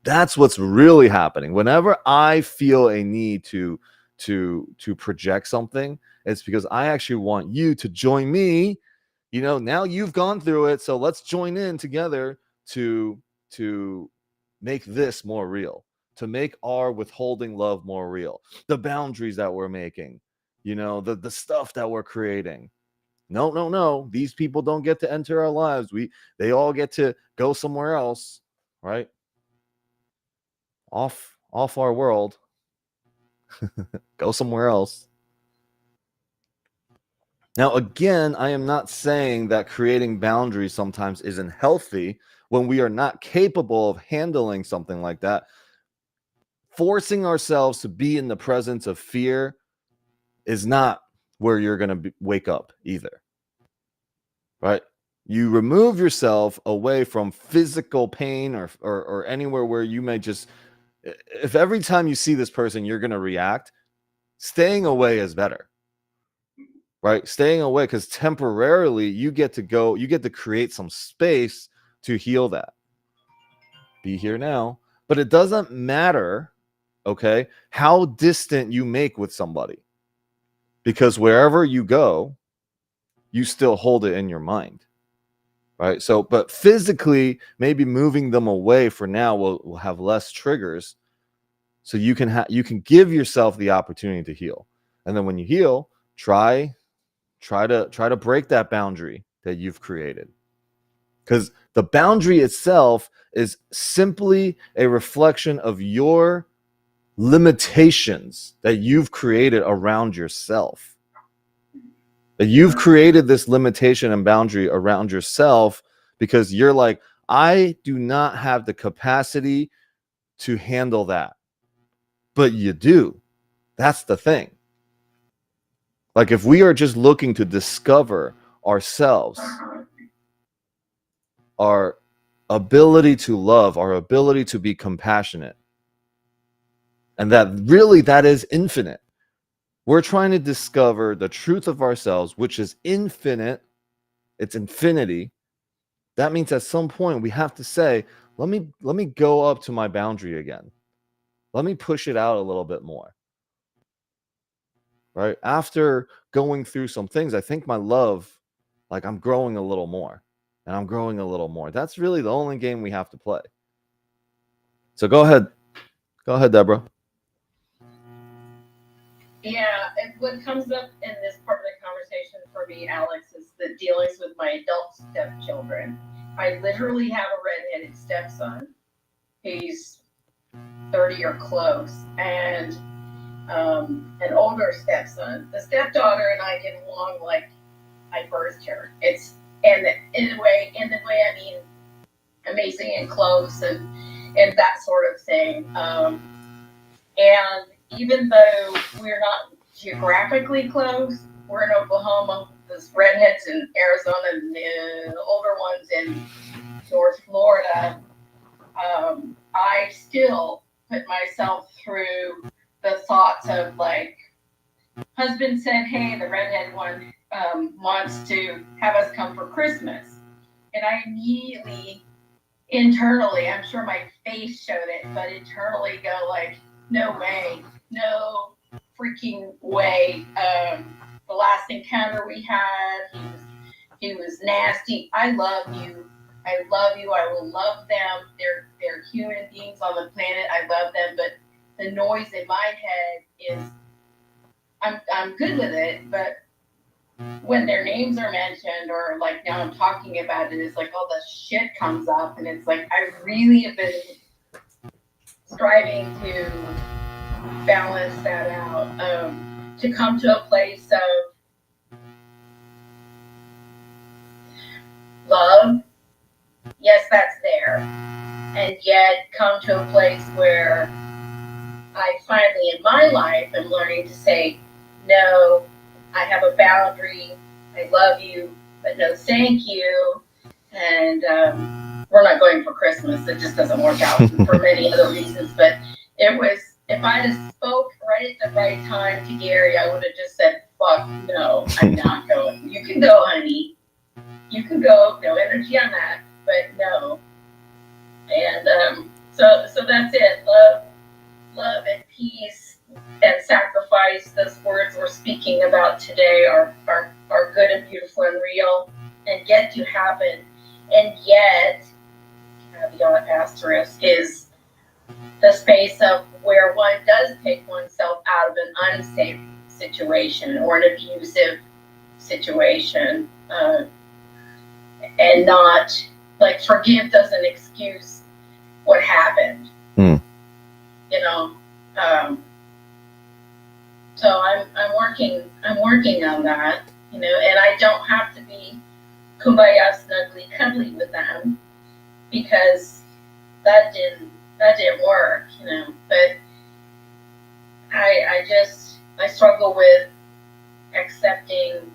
That's what's really happening. Whenever I feel a need to project something, it's because I actually want you to join me. You know, now you've gone through it, so let's join in together to make this more real, to make our withholding love more real. The boundaries that we're making, you know, the stuff that we're creating. No. These people don't get to enter our lives. They all get to go somewhere else, right? Off our world. Go somewhere else. Now, again, I am not saying that creating boundaries sometimes isn't healthy when we are not capable of handling something like that. Forcing ourselves to be in the presence of fear is not where you're going to wake up either. Right? You remove yourself away from physical pain or anywhere where you may just, if every time you see this person, you're going to react, staying away is better. Right? Staying away, because temporarily you get to create some space to heal that. Be here now. But it doesn't matter, okay, how distant you make with somebody. Because wherever you go, you still hold it in your mind. Right? So, but physically, maybe moving them away for now will have less triggers. So you can give yourself the opportunity to heal. And then when you heal, try to break that boundary that you've created, because the boundary itself is simply a reflection of your limitations that you've created around yourself. That you've created this limitation and boundary around yourself because you're like, I do not have the capacity to handle that. But you do. That's the thing. Like, if we are just looking to discover ourselves, our ability to love, our ability to be compassionate, and that is infinite. We're trying to discover the truth of ourselves, which is infinite. It's infinity. That means at some point we have to say, let me go up to my boundary again. Let me push it out a little bit more. Right? After going through some things, I think my love, like, I'm growing a little more. And I'm growing a little more. That's really the only game we have to play. So go ahead. Go ahead, Deborah. Yeah, what comes up in this part of the conversation for me, Alex, is the dealings with my adult stepchildren. I literally have a redheaded stepson. He's 30 or close, and an older stepson. The stepdaughter and I get along like I birthed her. It's and in the way I mean amazing and close and that sort of thing. And even though we're not geographically close, we're in Oklahoma. There's redheads in Arizona and the older ones in North Florida, I still put myself through the thoughts of like, husband said, hey, the redhead one wants to have us come for Christmas. And I immediately, internally, I'm sure my face showed it, but internally go like, no way, no freaking way. The last encounter we had, he was nasty. I love you. I love you. I will love them. They're human beings on the planet. I love them. But the noise in my head is, I'm good with it, but when their names are mentioned, or like now I'm talking about it, it's like all the shit comes up, and it's like I really have been striving to balance that out, to come to a place of love. Yes, that's there, and yet come to a place where I finally in my life am learning to say, no, I have a boundary. I love you, but no thank you. And we're not going for Christmas. It just doesn't work out for many other reasons. But it was, if I'd have spoke right at the right time to Gary, I would have just said, fuck no, I'm not going. You can go, honey. You can go. No energy on that, but no. And so that's it. Love and peace and sacrifice, those words we're speaking about today are good and beautiful and real and get to happen. And yet, caveat asterisk, is the space of where one does take oneself out of an unsafe situation or an abusive situation, and not, like, forgive doesn't excuse what happened. You know, so I'm working on that, you know, and I don't have to be kumbaya snuggly cuddly with them, because that didn't work, you know. But I struggle with accepting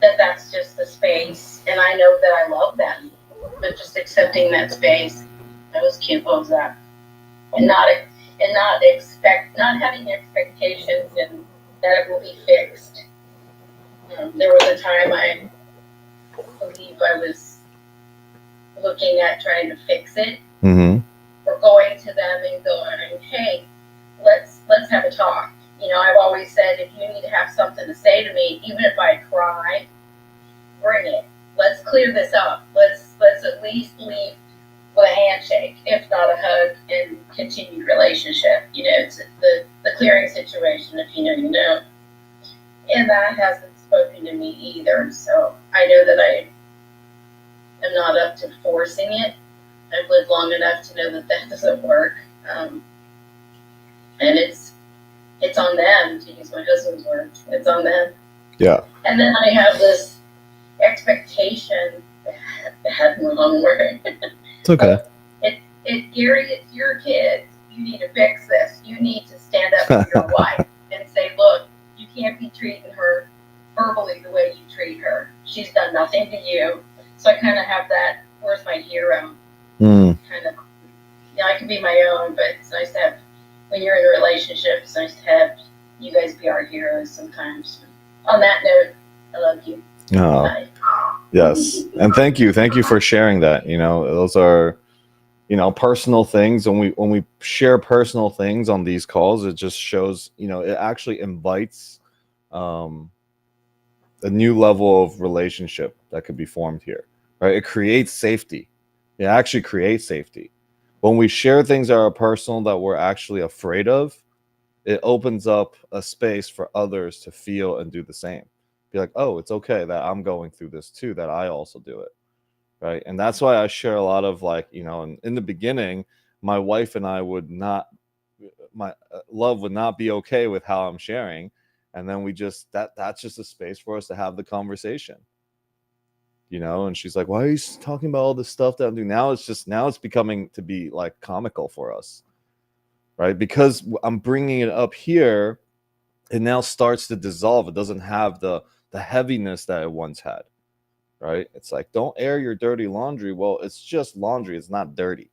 that that's just the space, and I know that I love them, but just accepting that space. That was cute. What was that? And not having expectations and that it will be fixed. There was a time I believe I was looking at trying to fix it, or going to them and going, hey, let's have a talk. You know, I've always said, if you need to have something to say to me, even if I cry, bring it. Let's clear this up. Let's at least leave with a handshake, if not a hug, and continued relationship. You know, it's the clearing situation. If you know, you know. And that hasn't spoken to me either. So I know that I am not up to forcing it. I've lived long enough to know that doesn't work. And it's on them, to use my husband's words. It's on them. Yeah. And then I have this expectation, bad wrong word. It's okay. Gary, it's your kids. You need to fix this. You need to stand up to your wife and say, look, you can't be treating her verbally the way you treat her. She's done nothing to you. So I kind of have that, where's my hero? Kind of, you know, I can be my own, but it's nice to have, when you're in a relationship, it's nice to have you guys be our heroes sometimes. On that note, I love you. Oh, Bye. yes. And thank you for sharing that. You know, those are, you know, personal things. When we share personal things on these calls, it just shows, you know, it actually invites a new level of relationship that could be formed here, right? It creates safety. It actually creates safety. When we share things that are personal that we're actually afraid of, it opens up a space for others to feel and do the same. Be like, oh, it's okay that I'm going through this too, that I also do it. Right. And that's why I share a lot of, like, you know, in the beginning, my wife and I would not, my love would not be okay with how I'm sharing. And then we just, that's just a space for us to have the conversation, you know. And she's like, why are you talking about all this stuff that I'm doing? Now it's becoming to be like comical for us, right? Because I'm bringing it up here, it now starts to dissolve. It doesn't have the heaviness that it once had, right? It's like, don't air your dirty laundry. Well, it's just laundry. It's not dirty.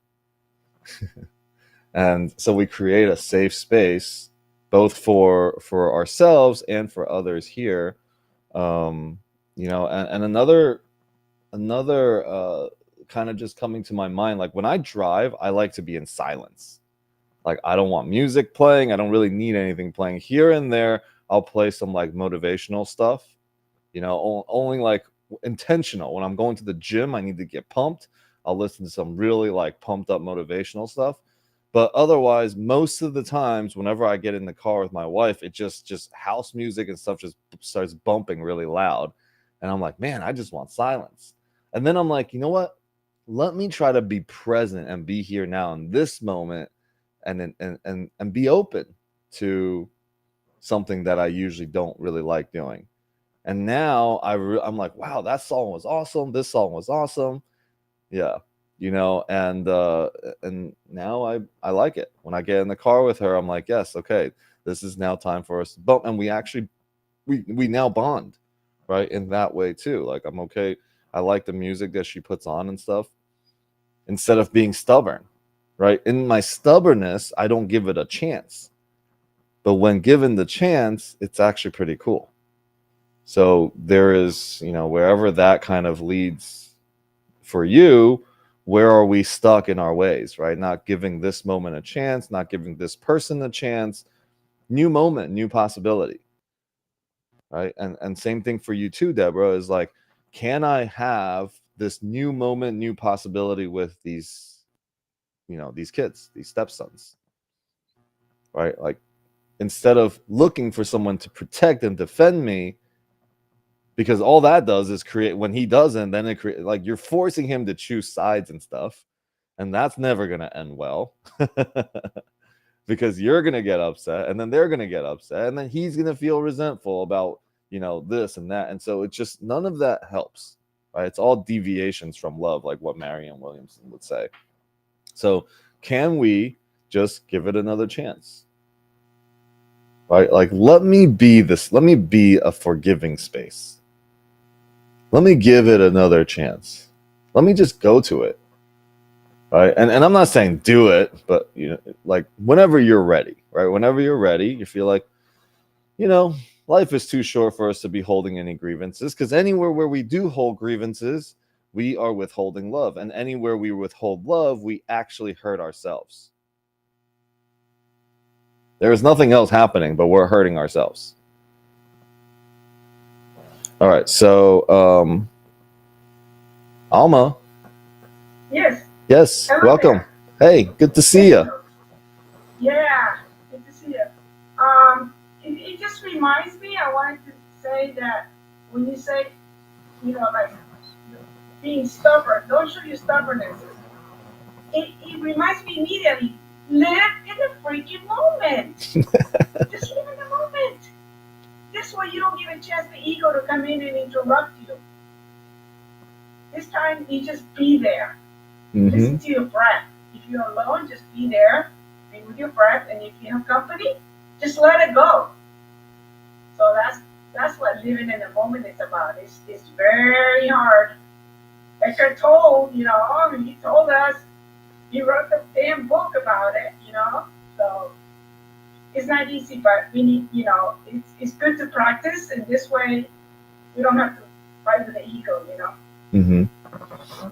And so we create a safe space both for ourselves and for others here. And another kind of just coming to my mind, like when I drive, I like to be in silence. Like I don't want music playing. I don't really need anything playing. Here and there I'll play some like motivational stuff, only like intentional. When I'm going to the gym, I need to get pumped. I'll listen to some really like pumped up motivational stuff. But otherwise, most of the times, whenever I get in the car with my wife, it just house music and stuff just starts bumping really loud, and I'm like, man, I just want silence. And then I'm like, you know what? Let me try to be present and be here now in this moment, and be open to something that I usually don't really like doing. And now I'm like, wow, that song was awesome. This song was awesome. Yeah, and now I like it. When I get in the car with her, I'm like, yes, okay, this is now time for us to bump, and we actually we now bond, right, in that way too. Like I'm okay. I like the music that she puts on and stuff. Instead of being stubborn, right? In my stubbornness, I don't give it a chance. But when given the chance, it's actually pretty cool. So there is, wherever that kind of leads for you, where are we stuck in our ways, right? Not giving this moment a chance, not giving this person a chance. New moment, new possibility, right? And same thing for you too, Deborah, is like, can I have this new moment, new possibility with these, these kids, these stepsons, right? Like, instead of looking for someone to protect and defend me, because all that does is create, when he doesn't, then it create, like, you're forcing him to choose sides and stuff, and that's never going to end well. Because you're going to get upset, and then they're going to get upset, and then he's going to feel resentful about, this and that. And so it's just, none of that helps, right? It's all deviations from love, like what Marianne Williamson would say. So can we just give it another chance? Right? Like, let me be a forgiving space. Let me give it another chance. Let me just go to it. Right? And I'm not saying do it, but like whenever you're ready, right? Whenever you're ready, you feel like, life is too short for us to be holding any grievances, because anywhere where we do hold grievances, we are withholding love. And anywhere we withhold love, we actually hurt ourselves. There is nothing else happening, but we're hurting ourselves. All right, so Alma. Yes. Yes, Hello welcome. There. Hey, good to see you. Yeah, good to see you. It just reminds me, I wanted to say that when you say, like being stubborn, don't show your stubbornness. It reminds me immediately, live in the freaking moment. Just live in the moment. This way you don't give a chance the ego to come in and interrupt you. This time you just be there. Listen to your breath. If you're alone, just be there. Be with your breath. And if you have company, just let it go. So that's what living in the moment is about. It's very hard. Eckhart Tolle, he told us, he wrote the damn book about it, So it's not easy, but we need, it's good to practice, and this way we don't have to fight with the ego, Mm-hmm.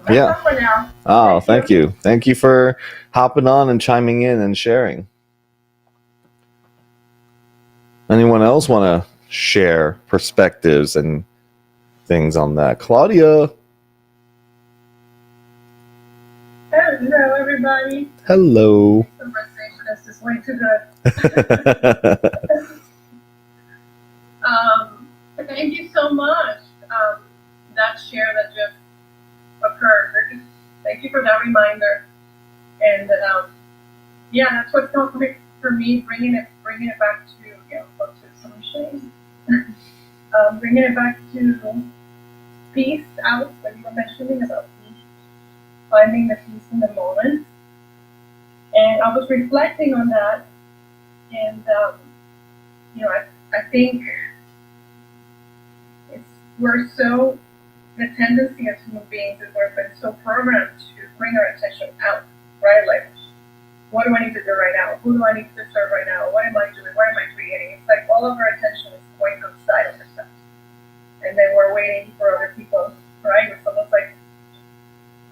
That's Yeah. all for now. Oh, thank you. Thank you for hopping on and chiming in and sharing. Anyone else want to share perspectives and things on that? Claudia. Hello, everybody. Hello. The conversation is just way too good. Thank you so much. That share that just occurred. Thank you for that reminder. And that's what's so great for me, bringing it back to go to some shame. Bringing it back to peace. Alex, when you were mentioning about peace, finding the peace in the moment, and I was reflecting on that, and I think we're so the tendency as human beings is we've been so programmed to bring our attention out, right? Like, what do I need to do right now? Who do I need to serve right now? What am I doing? What am I creating? It's like all of our attention is going outside of ourselves. And then we're waiting for other people, right? It's almost like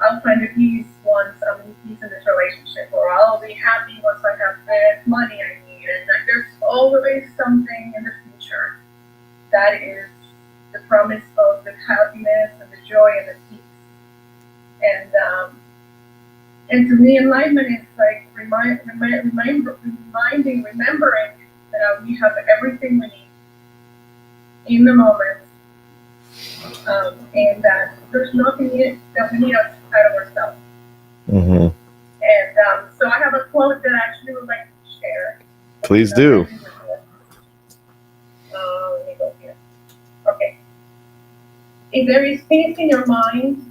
I'll find the peace once I'm in peace in this relationship, or I'll be happy once I have the money I need. And like, there's always something in the future that is the promise of the happiness and the joy and the peace. And to me, enlightenment is like remembering that we have everything we need in the moment, and that there's nothing that we need outside of ourselves. Mm-hmm. And so I have a quote that I actually would like to share. Please do. Let me go here. Okay. If there is peace in your mind,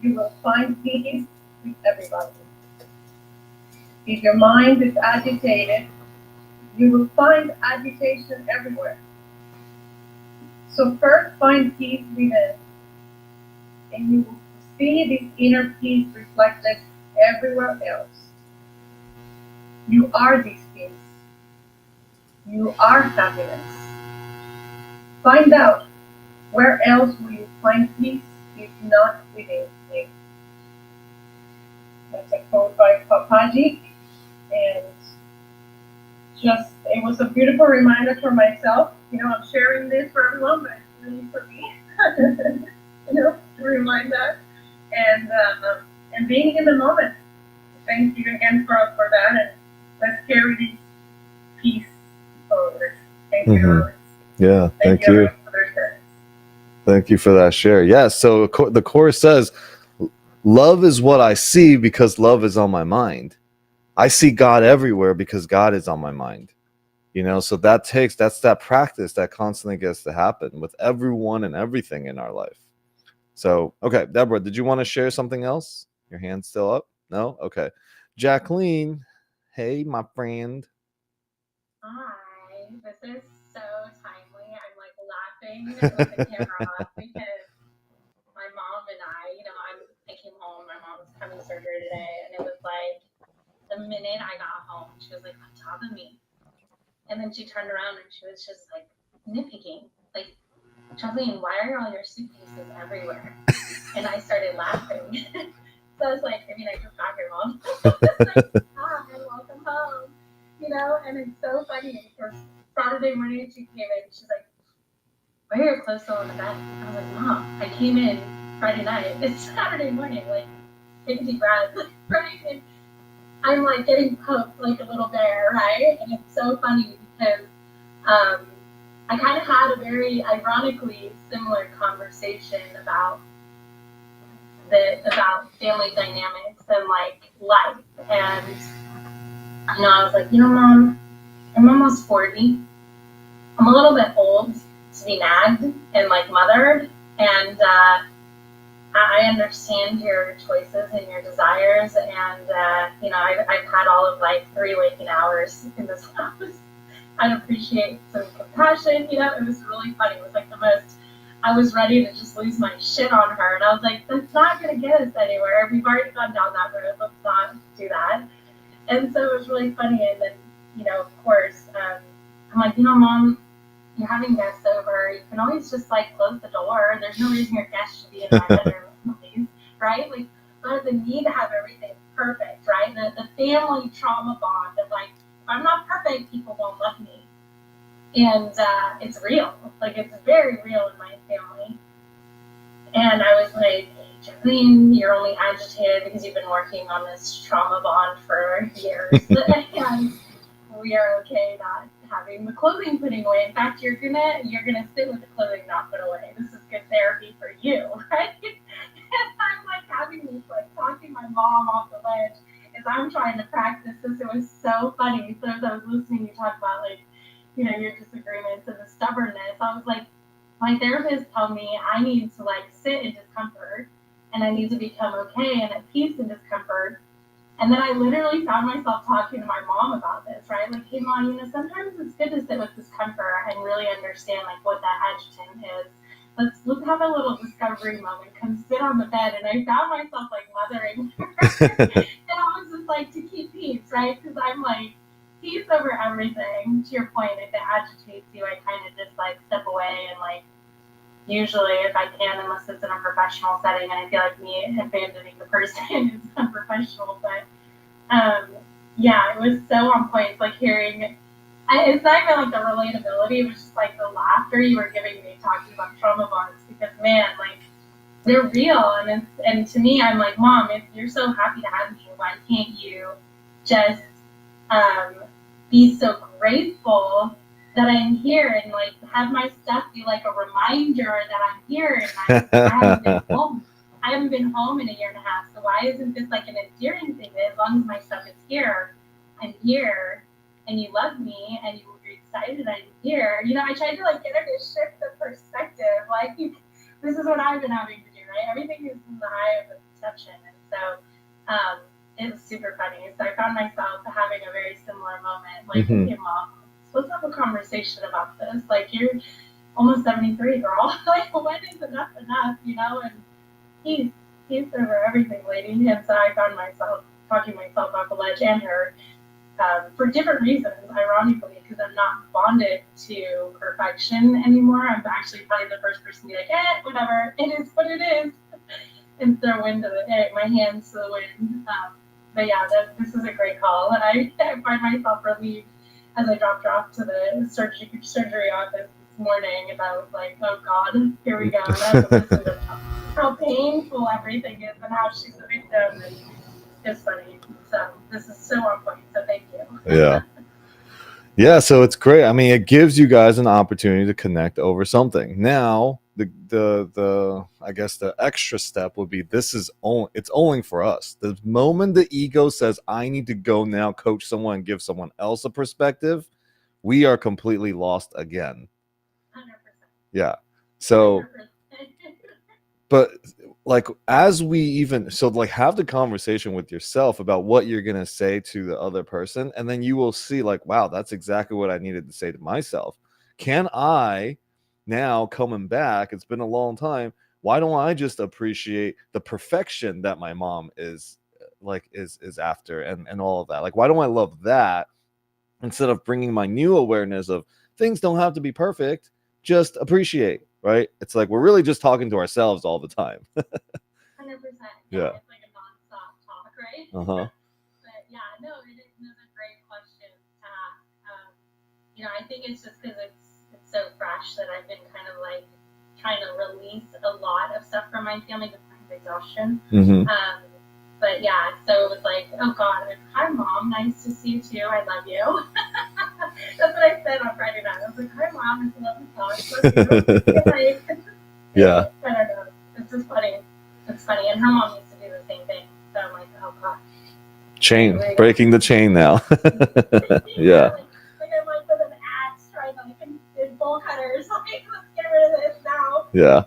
you will find peace with everybody. If your mind is agitated, you will find agitation everywhere. So first find peace within, and you will see this inner peace reflected everywhere else. You are this peace. You are happiness. Find out where else will you find peace if not within you. That's a quote by Papaji, and it was a beautiful reminder for myself. I'm sharing this for everyone, but it's really for me. To remind that, and being in the moment. Thank you again for that, and let's carry this peace forward. Thank you, Alex. Yeah, thank you. Thank you for that share. Yeah, so the chorus says, love is what I see because love is on my mind. I see God everywhere because God is on my mind. So that's that practice that constantly gets to happen with everyone and everything in our life. So, okay, Deborah, did you want to share something else? Your hand's still up? No? Okay. Jacqueline, hey, my friend. Hi, this is so timely. I'm like laughing with the camera off because my mom and I came home. My mom was having surgery today, and it was like the minute I got home, she was like on top of me, and then she turned around and she was just like nitpicking, like, Jolene, why are all your suitcases everywhere? And I started laughing. So I was like, I just got here, Mom. It's like, hi, welcome home. And it's so funny because Saturday morning she came in, she's like, why are your clothes still on the bed? I was like, Mom, I came in Friday night. It's Saturday morning, like, take a deep breath, right? And I'm like getting poked like a little bear, right? And it's so funny because I kind of had a very ironically similar conversation about family dynamics and like life. And I was like, Mom, I'm almost 40. I'm a little bit old to be nagged and like mothered, and I understand your choices and your desires, and I've had all of like 3 waking hours in this house. I appreciate some compassion. It was really funny. It was like the most. I was ready to just lose my shit on her, and I was like, that's not going to get us anywhere. We've already gone down that road. Let's not do that. And so it was really funny. And then, of course, I'm like, Mom, you're having guests over. You can always just like close the door. There's no reason your guests should be in my bedroom, please, right? Like, but the need to have everything perfect, right? The family trauma bond of like, if I'm not perfect, people won't love me. And it's real. Like, it's very real in my family. And I was like, Jacqueline, you're only agitated because you've been working on this trauma bond for years. And we are okay not having the clothing putting away. In fact, you're gonna sit with the clothing not put away. This is good therapy for you, right? And I'm like having this like talking my mom off the ledge as I'm trying to practice this. It was so funny. So as I was listening, you talk about like, your disagreements and the stubbornness. I was like, my therapist told me I need to like sit in discomfort and I need to become okay and at peace in discomfort. And then I literally found myself talking to my mom about this, right? Like, hey, Mom, sometimes it's good to sit with discomfort and really understand, like, what that adjutant is. let's have a little discovery moment. Come sit on the bed. And I found myself like mothering her. And I was just like, to keep peace, right? Because I'm like, peace over everything. To your point, if it agitates you, I kind of just like step away and like, usually if I can, unless it's in a professional setting, and I feel like me abandoning the person is unprofessional. But yeah, it was so on point. Like hearing, it's not even like the relatability, it was just like the laughter you were giving me talking about trauma bonds, because man, like they're real. And to me, I'm like, Mom, if you're so happy to have me, why can't you just be so grateful that I'm here, and like have my stuff be like a reminder that I'm here, and I haven't been home. I haven't been home in a year and a half, so why isn't this like an endearing thing that as long as my stuff is here, I'm here, and you love me, and you're excited I'm here. You know, I tried to like get her to shift the perspective. Like, this is what I've been having to do, right? Everything is in the eye of the perception, and so it was super funny. So I found myself having a very similar moment. Like, Mhm. okay, Mom, let's have a conversation about this. Like, you're almost 73, girl. Like, when is enough enough, you know? And he's over everything, lady. And so I found myself talking myself off the ledge, and her, for different reasons, ironically, because I'm not bonded to perfection anymore. I'm actually probably the first person to be like, whatever, it is what it is, and throw my hands to the wind. But yeah, this is a great call, and I find myself relieved as I dropped her off to the surgery office this morning about like, oh God, here we go. That's listen to how painful everything is and how she's a victim, and it's funny. So this is so on point. So thank you. Yeah, so it's great. I mean, it gives you guys an opportunity to connect over something. Now, the I guess the extra step would be it's only for us. The moment the ego says I need to go now coach someone and give someone else a perspective, we are completely lost again. 100%. Yeah. So 100%. but like as we even like have the conversation with yourself about what you're going to say to the other person, and then you will see like, wow, that's exactly what I needed to say to myself. Can I now, coming back, it's been a long time, why don't I just appreciate the perfection that my mom is after, and all of that? Like, why don't I love that instead of bringing my new awareness of things don't have to be perfect, just appreciate, right? It's like we're really just talking to ourselves all the time. 100%. Yeah. It's like a nonstop talk, right? Uh-huh. But yeah, no, it is a great question to ask. You know, I think it's just because it's so fresh that I've been kind of like trying to release a lot of stuff from my family to find exhaustion. Mm-hmm. But yeah, so it was like, oh God, hi Mom, nice to see you too. I love you. That's what I said on Friday night. I was like, hi Mom, it's lovely talk. Love you. Yeah. I don't know. It's just funny. It's funny. And her mom used to do the same thing. So I'm like, oh God. Chain, breaking the chain now. Yeah. Like I'm like with an axe trying to like bowl cutters. Like, let's get rid of this now. Yeah.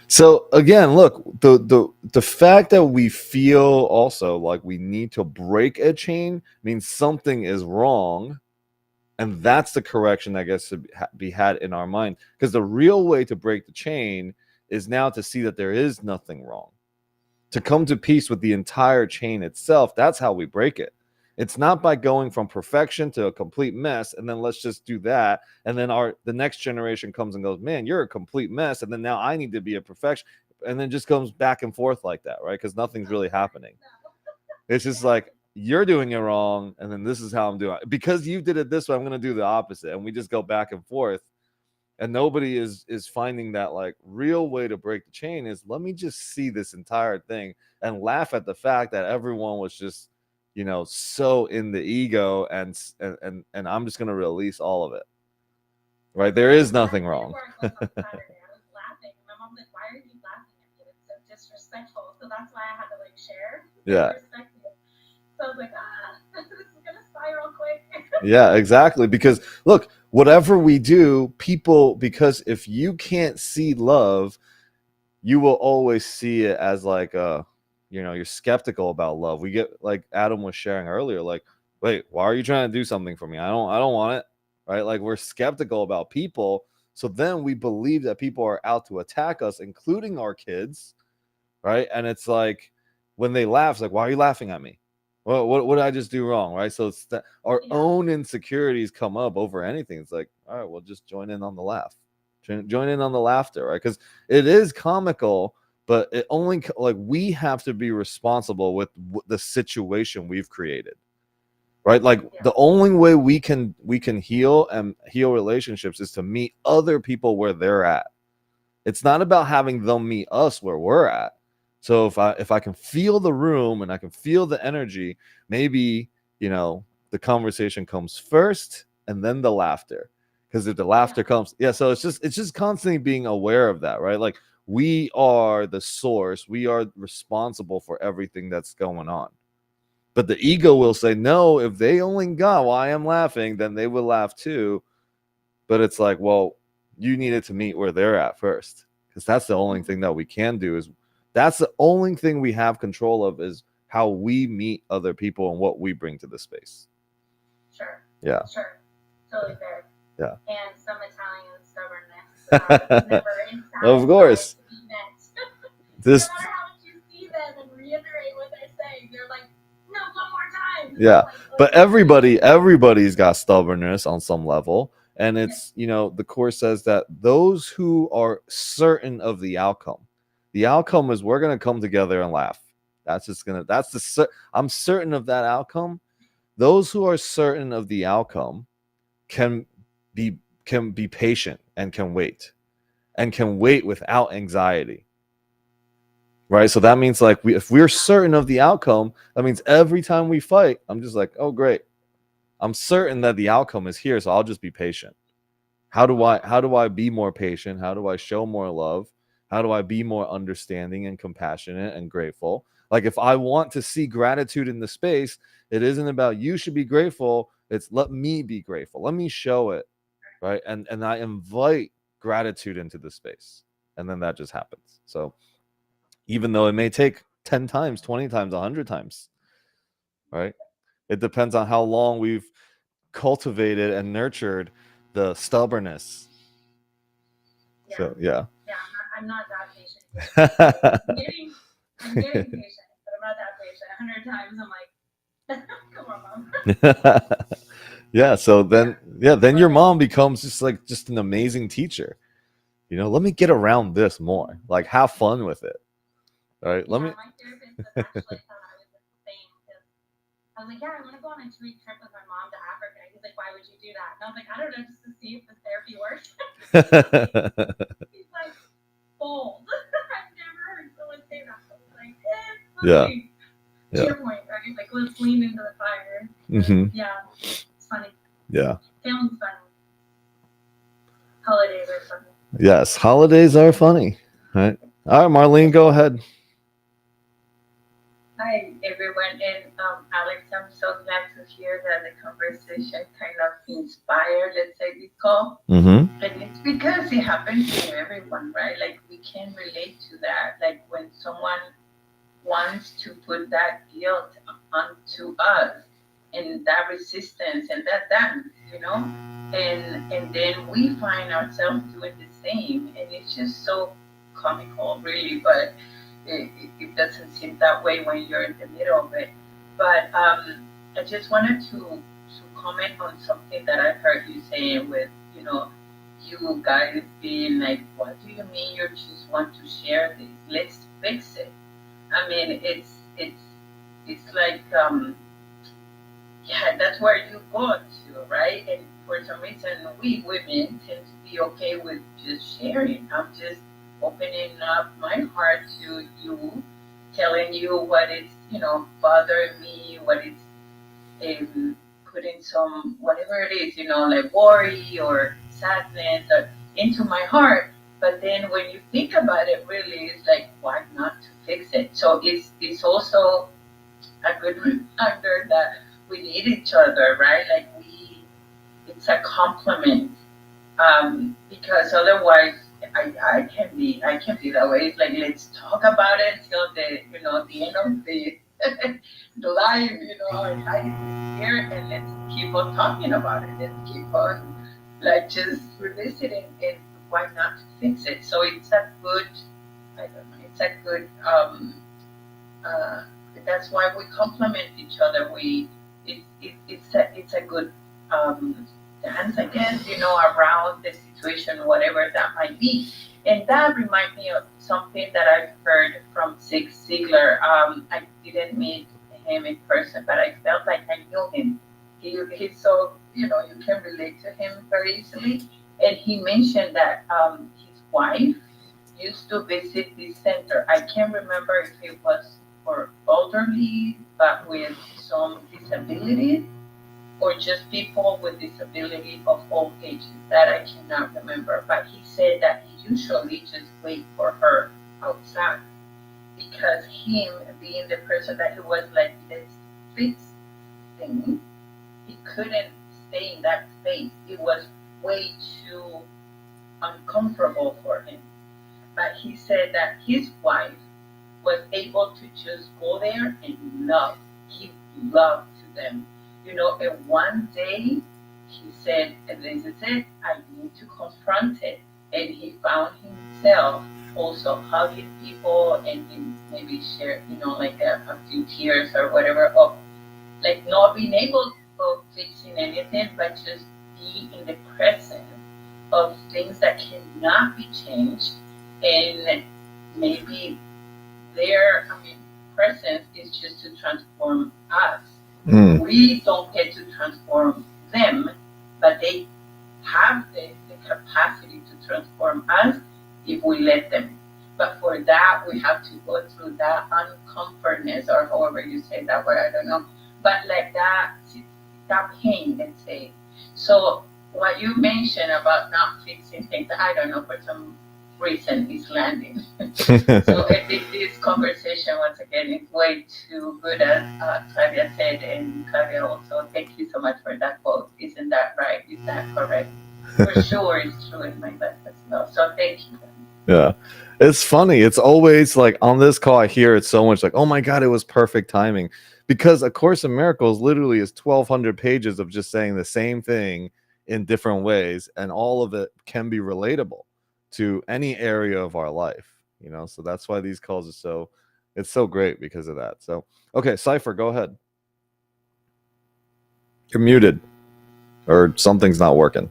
So again, look, the fact that we feel also like we need to break a chain means something is wrong, and that's the correction I guess to be had in our mind. Because the real way to break the chain is now to see that there is nothing wrong, to come to peace with the entire chain itself. That's how we break it. It's not by going from perfection to a complete mess, and then let's just do that, and then the next generation comes and goes, man, you're a complete mess, and then now I need to be a perfection, and then just comes back and forth like that, right? Because nothing's really happening. It's just like, you're doing it wrong, and then this is how I'm doing it. Because you did it this way, I'm going to do the opposite, and we just go back and forth, and nobody is finding that like real way to break the chain is, let me just see this entire thing and laugh at the fact that everyone was just, so in the ego, and I'm just going to release all of it, right? There is nothing wrong. I was laughing. My mom's like, why are you laughing at me? It's so disrespectful. So that's why I had to like share. Yeah. So I was like, this is going to spiral quick. Yeah, exactly. Because look, whatever we do, people, because if you can't see love, you will always see it as like you're skeptical about love. We get, like Adam was sharing earlier, like, wait, why are you trying to do something for me? I don't want it, right? Like, we're skeptical about people So then we believe that people are out to attack us, including our kids, right? And it's like when they laugh, it's like, why are you laughing at me? Well, what did I just do wrong, right? So it's that our own insecurities come up over anything. It's like, all right, well, just join in on the laugh, join in on the laughter, right? Because it is comical, but it only like we have to be responsible with the situation we've created, right? Like the only way we can heal and heal relationships is to meet other people where they're at. It's not about having them meet us where we're at. So if I can feel the room and I can feel the energy, maybe, you know, the conversation comes first and then the laughter. Because if the laughter comes, so it's just constantly being aware of that, right? Like we are the source, we are responsible for everything that's going on. But the ego will say, no, if they only got why I'm laughing, then they will laugh too. But it's like, well, you needed to meet where they're at first, because that's the only thing that we can do. Is that's the only thing we have control of, is how we meet other people and what we bring to the space. Sure. Yeah. Sure. Totally fair. Yeah. And some Italian stubbornness. Never inside. Of course. This. No matter how much you see them and reiterate what they say, they're like, no, one more time. Yeah. Like, but everybody's got stubbornness on some level. And it's, you know, the Course says that those who are certain of the outcome is we're going to come together and laugh. I'm certain of that outcome. Those who are certain of the outcome can be patient and can wait without anxiety. Right. So that means like if we're certain of the outcome, that means every time we fight, I'm just like, oh, great. I'm certain that the outcome is here, so I'll just be patient. How do I be more patient? How do I show more love? How do I be more understanding and compassionate and grateful? Like if I want to see gratitude in the space, it isn't about you should be grateful. It's let me be grateful. Let me show it, right? And I invite gratitude into the space, and then that just happens. So even though it may take 10 times, 20 times, 100 times, right? It depends on how long we've cultivated and nurtured the stubbornness. Yeah. So yeah. Yeah, I'm not that patient. I'm getting patient, but I'm not that patient. 100 times, I'm like, come on, mom. Yeah. So then your mom becomes just an amazing teacher. You know, let me get around this more. Like have fun with it. All right. My therapist was actually thought I was insane because I was like, yeah, I want to go on a 2-week trip with my mom to Africa. He's like, why would you do that? And I was like, I don't know, just to see if the therapy works. He's like, bold. I've never heard someone say that. I was like, funny. To your point, right? Like, let's lean into the fire. Mm-hmm. Yeah, it's funny. Yeah. Family's funny. Holidays are funny. Yes, holidays are funny. Right. All right, Marlene, go ahead. Hi, everyone. And Alex, I'm so glad to hear that the conversation kind of inspired, let's say, this call. Mm-hmm. And it's because it happens to everyone, right? Like, we can relate to that. Like, when someone wants to put that guilt onto us and that resistance and that dance, you know? And then we find ourselves doing the same. And it's just so comical, really. But it doesn't seem that way when you're in the middle of it. But I just wanted to comment on something that I heard you saying with, you know, you guys being like, what do you mean you just want to share this? Let's fix it. I mean, it's like, yeah, that's where you go to, right? And for some reason, we women tend to be okay with just sharing. I'm just opening up my heart to you, telling you what is, you know, bothering me, what is putting some, whatever it is, you know, like worry or sadness or into my heart. But then when you think about it, really, it's like, why not to fix it? So it's also a good reminder that we need each other, right? Like it's a compliment, because otherwise I can be that way. It's like, let's talk about it till the end of the life, you know, and I here, and let's keep on talking about it. Let's keep on like just revisiting it, why not fix it? So it's a good, I don't know, it's a good, uh, that's why we complement each other. It's a good dance, I guess, around the situation, whatever that might be. And that reminds me of something that I've heard from Zig Ziglar. I didn't meet him in person, but I felt like I knew him. He's so, you can relate to him very easily. And he mentioned that his wife used to visit this center. I can't remember if it was for elderly, but with some disabilities, or just people with disability of all ages. That I cannot remember. But he said that he usually just wait for her outside because him being the person that he was like, let's fix things, he couldn't stay in that space. It was way too uncomfortable for him. But he said that his wife was able to just go there and love, give love to them. And one day he said, and this is it, I need to confront it. And he found himself also hugging people and maybe share, like a few tears or whatever of like not being able of fixing anything, but just be in the presence of things that cannot be changed. And maybe their presence is just to transform us. We don't get to transform them, but they have the capacity to transform us if we let them. But for that, we have to go through that uncomfortness, or however you say that word, I don't know. But like that pain, let's say. So what you mentioned about not fixing things, I don't know, for some reason is landing. So I think this conversation, once again, is way too good, as Claudia said, and Claudia also, thank you so much for that quote. Isn't that right? Is that correct? For sure, it's true in my life as well. So thank you. Yeah. It's funny. It's always like on this call, I hear it so much like, oh my God, it was perfect timing. Because A Course in Miracles literally is 1,200 pages of just saying the same thing in different ways. And all of it can be relatable to any area of our life, So that's why these calls are it's so great because of that. So, okay, Cypher, go ahead. You're muted or something's not working.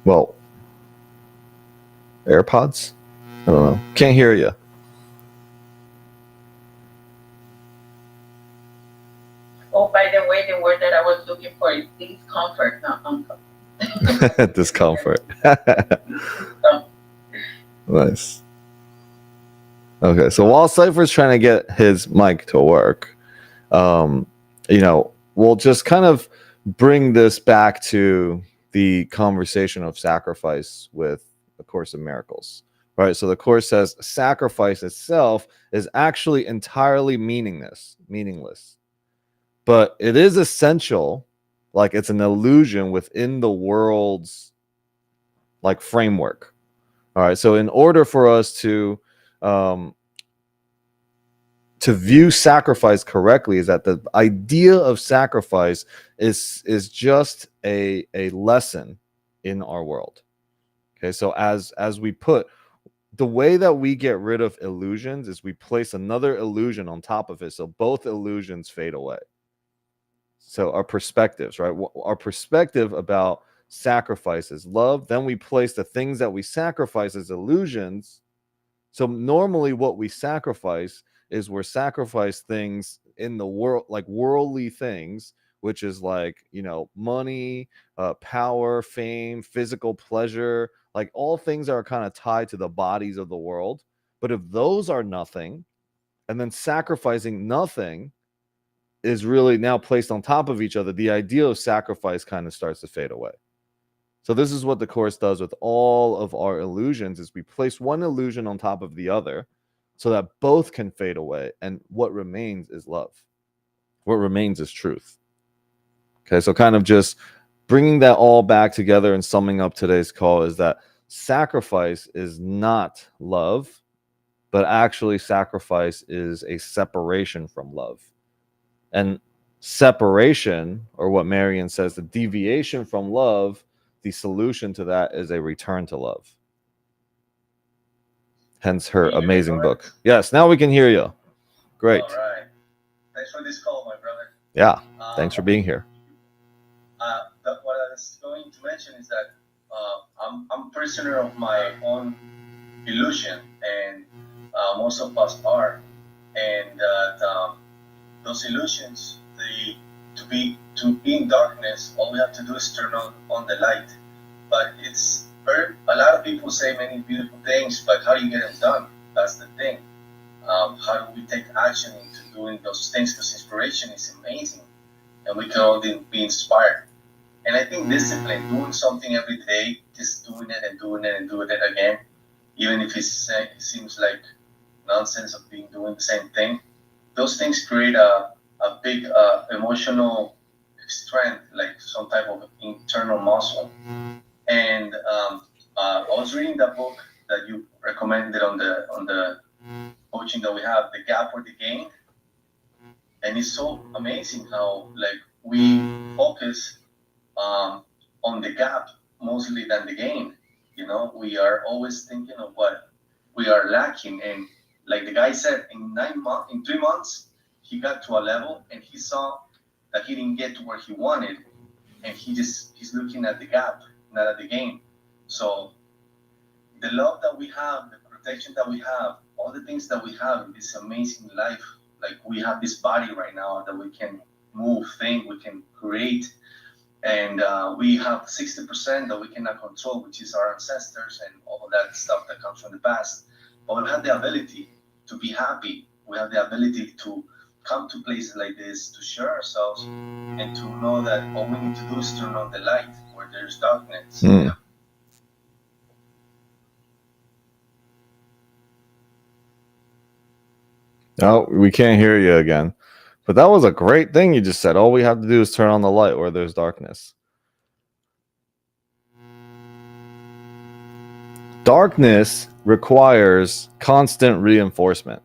Well, AirPods? I don't know. Can't hear you. Oh, by the way, the word that I was looking for is discomfort, not uncomfort. Discomfort. Nice. Okay, so while Cypher's trying to get his mic to work, we'll just kind of bring this back to the conversation of sacrifice with A Course in Miracles. Right, so the Course says sacrifice itself is actually entirely meaningless, but it is essential, like it's an illusion within the world's like framework. All right, so in order for us to view sacrifice correctly, is that the idea of sacrifice is just a lesson in our world. Okay, so as we put, the way that we get rid of illusions is we place another illusion on top of it, so both illusions fade away. So our perspectives, right? Our perspective about sacrifice is love. Then we place the things that we sacrifice as illusions. So normally what we sacrifice is we're sacrifice things in the world, like worldly things, which is like, money, power, fame, physical pleasure, like all things that are kind of tied to the bodies of the world. But if those are nothing, and then sacrificing nothing is really now placed on top of each other, the idea of sacrifice kind of starts to fade away. So this is what the Course does with all of our illusions, is we place one illusion on top of the other so that both can fade away. And what remains is love. What remains is truth. Okay, so kind of just bringing that all back together and summing up today's call is that sacrifice is not love, but actually sacrifice is a separation from love. And separation, or what Marion says, the deviation from love, the solution to that is a return to love. Hence her amazing book. Yes, now we can hear you. Great. All right. Thanks for this call, my brother. Yeah, thanks for being here. What I was going to mention is that I'm prisoner of my own illusion, and most of us are, and that those illusions, to be in darkness, all we have to do is turn on the light. But a lot of people say many beautiful things, but how do you get them done? That's the thing. How do we take action into doing those things? Because inspiration is amazing, and we can all be inspired. And I think discipline, doing something every day, just doing it and doing it and doing it again, even if it seems like nonsense of doing the same thing, those things create a big emotional strength, like some type of internal muscle. And I was reading that book that you recommended on the coaching that we have, The Gap or the Gain. And it's so amazing how like we focus on the gap mostly than the gain. You know, we are always thinking of what we are lacking. And like the guy said, in 3 months, he got to a level and he saw that he didn't get to where he wanted. And he's looking at the gap, not at the gain. So the love that we have, the protection that we have, all the things that we have in this amazing life, like we have this body right now that we can move, think, we can create, and we have 60% that we cannot control, which is our ancestors and all of that stuff that comes from the past. But we have the ability to be happy. We have the ability to come to places like this, to share ourselves, and to know that all we need to do is turn on the light where there's darkness. Mm. Oh, we can't hear you again. But that was a great thing you just said. All we have to do is turn on the light where there's darkness. Darkness requires constant reinforcement.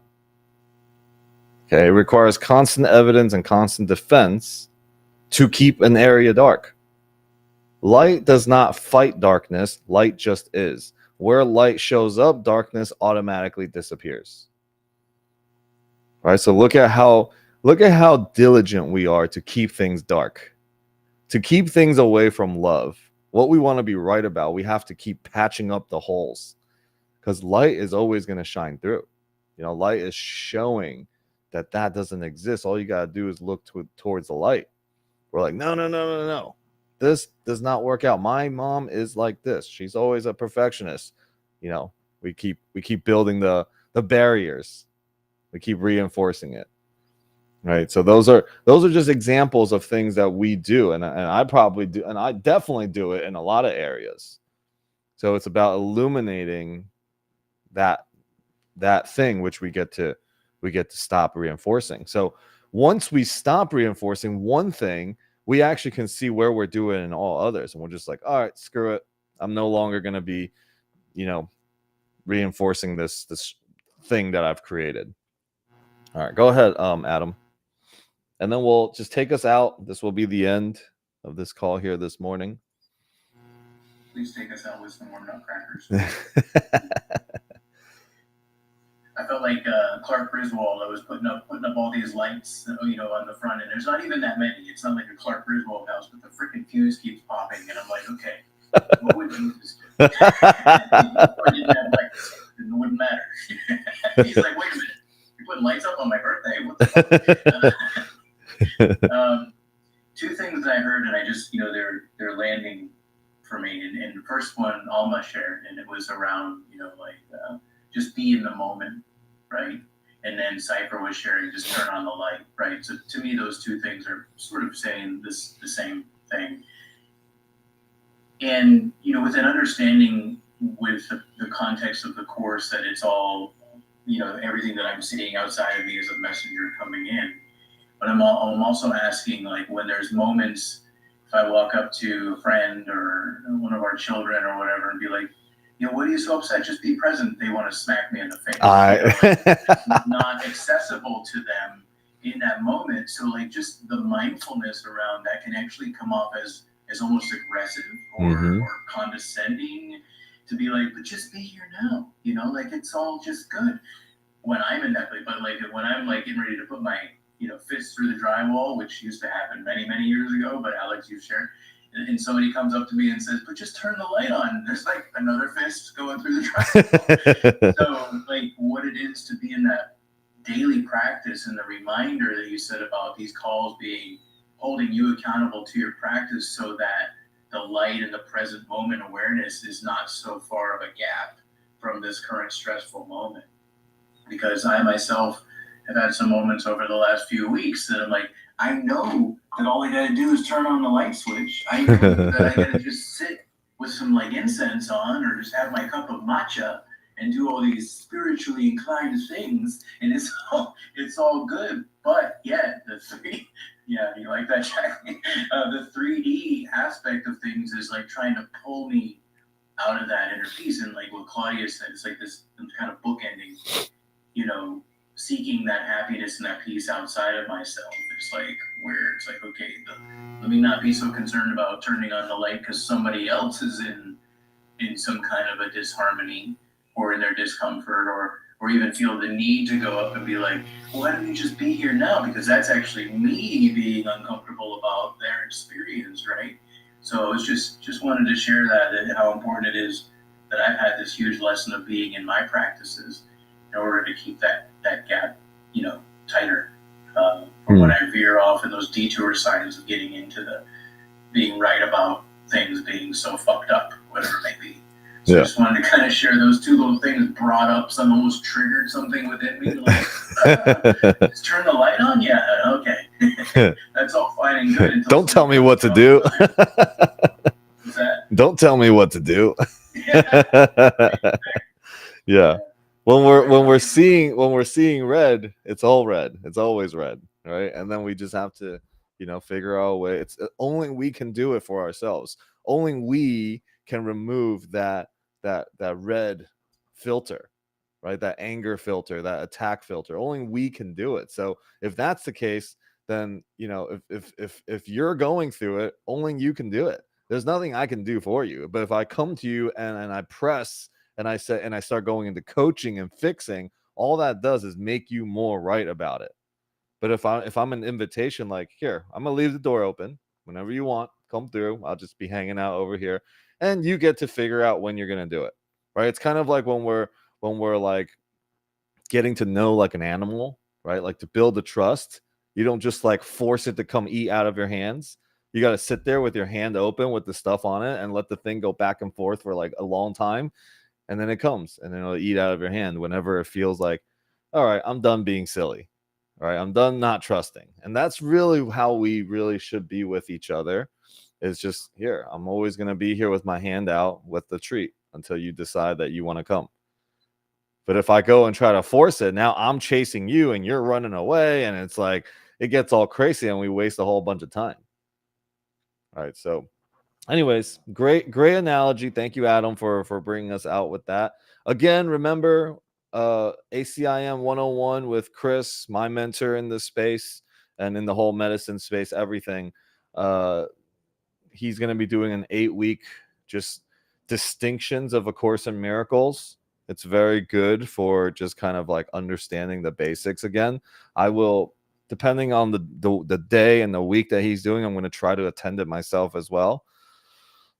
Okay, it requires constant evidence and constant defense to keep an area dark. Light does not fight darkness. Light just is. Where light shows up, darkness automatically disappears. All right, so look at how diligent we are to keep things dark, to keep things away from love. What we want to be right about, we have to keep patching up the holes, because light is always going to shine through. You know, light is showing that doesn't exist. All you got to do is look towards the light. We're like, no. This does not work out. My mom is like this. She's always a perfectionist. You know, we keep building the barriers. We keep reinforcing it. Right. So those are just examples of things that we do. And I probably do, and I definitely do it in a lot of areas. So it's about illuminating that thing which we get to stop reinforcing. So once we stop reinforcing one thing, we actually can see where we're doing in all others. And we're just like, all right, screw it. I'm no longer going to be, reinforcing this thing that I've created. All right, go ahead, Adam. And then we'll just take us out. This will be the end of this call here this morning. Please take us out with some more nutcrackers. I felt like Clark Griswold. I was putting up all these lights, on the front, and there's not even that many. It's not like a Clark Griswold house, but the freaking fuse keeps popping, and I'm like, okay, what would you just do? Or didn't have lights, it wouldn't matter. He's like, wait a minute, you're putting lights up on my birthday? What the fuck? Two things I heard, and I just, they're landing for me. And the first one, Alma shared, and it was around, just be in the moment, right? And then Cypher was sharing, just turn on the light, right? So to me, those two things are sort of saying the same thing. And, with an understanding with the context of the course that it's all, everything that I'm seeing outside of me is a messenger coming in. But I'm also asking, like, when there's moments, if I walk up to a friend or one of our children or whatever and be like, what are you so upset? Just be present. They want to smack me in the face. It's not accessible to them in that moment. So like just the mindfulness around that can actually come off as almost aggressive or condescending, to be like, but just be here now. Like it's all just good when I'm in that place. But like when I'm like getting ready to put my fist through the drywall, which used to happen many, many years ago, but Alex, you've shared, and somebody comes up to me and says, but just turn the light on. There's like another fist going through the drywall. So like what it is to be in that daily practice, and the reminder that you said about these calls being holding you accountable to your practice, so that the light and the present moment awareness is not so far of a gap from this current stressful moment. Because I myself have had some moments over the last few weeks that I'm like, I know that all I gotta do is turn on the light switch. I know that I gotta just sit with some like incense on, or just have my cup of matcha and do all these spiritually inclined things, and it's all good. But yeah, you like that, Jack? The 3D aspect of things is like trying to pull me out of that inner peace. And like what Claudia said, it's like this kind of bookending, seeking that happiness and that peace outside of myself. It's like where it's like, okay, let me not be so concerned about turning on the light because somebody else is in some kind of a disharmony or in their discomfort, or even feel the need to go up and be like, well, why don't you just be here now? Because that's actually me being uncomfortable about their experience, right? So I was just wanted to share that how important it is that I've had this huge lesson of being in my practices in order to keep that gap, tighter. From when I veer off in those detour signs of getting into the being right about things being so fucked up, whatever it may be. So I just wanted to kind of share those two little things. Brought up almost triggered something within me. Like, just turn the light on? Yeah, okay. That's all fine and good. Don't tell me what to do. What's that? Don't tell me what to do. Yeah. When we're seeing red, it's all red. It's always red, right? And then we just have to, figure out a way. It's only we can do it for ourselves. Only we can remove that red filter, right? That anger filter, that attack filter. Only we can do it. So if that's the case, then if you're going through it, only you can do it. There's nothing I can do for you. But if I come to you and I press and I start going into coaching and fixing, all that does is make you more right about it. But if I'm an invitation, like, here, I'm gonna leave the door open whenever you want, come through. I'll just be hanging out over here, and you get to figure out when you're gonna do it, right? It's kind of like when we're like getting to know like an animal, right? Like to build the trust, you don't just like force it to come eat out of your hands. You got to sit there with your hand open with the stuff on it and let the thing go back and forth for like a long time, and then it comes and then it'll eat out of your hand whenever it feels like, all right, I'm done being silly. All right, I'm done not trusting. And that's really how we really should be with each other. Is just, here, I'm always going to be here with my hand out with the treat until you decide that you want to come. But if I go and try to force it, now I'm chasing you and you're running away, and it's like it gets all crazy and we waste a whole bunch of time. All right, so anyways, great analogy. Thank you, Adam, for bringing us out with that. Again, remember, ACIM 101 with Chris, my mentor in this space and in the whole medicine space, everything. He's going to be doing an 8-week just distinctions of A Course in Miracles. It's very good for just kind of like understanding the basics again. I will, depending on the day and the week that he's doing, I'm going to try to attend it myself as well.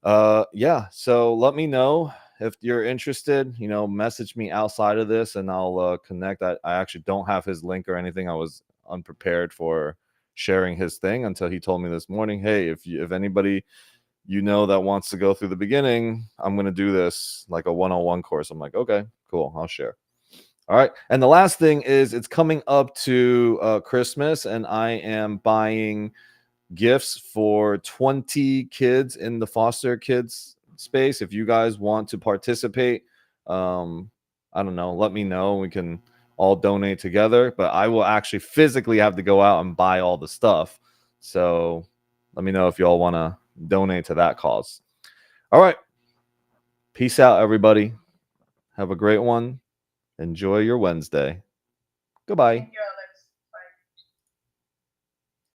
Yeah, so let me know if you're interested. Message me outside of this and I'll connect. I actually don't have his link or anything. I was unprepared for sharing his thing until he told me this morning, hey, if anybody that wants to go through the beginning, I'm going to do this like a 101 course. I'm like, okay, cool, I'll share. All right. And the last thing is, it's coming up to Christmas, and I am buying gifts for 20 kids in the foster kids space. If you guys want to participate, I don't know, let me know. We can all donate together, but I will actually physically have to go out and buy all the stuff. So let me know if y'all want to donate to that cause. All right. Peace out, everybody. Have a great one. Enjoy your Wednesday. Goodbye. Thank you.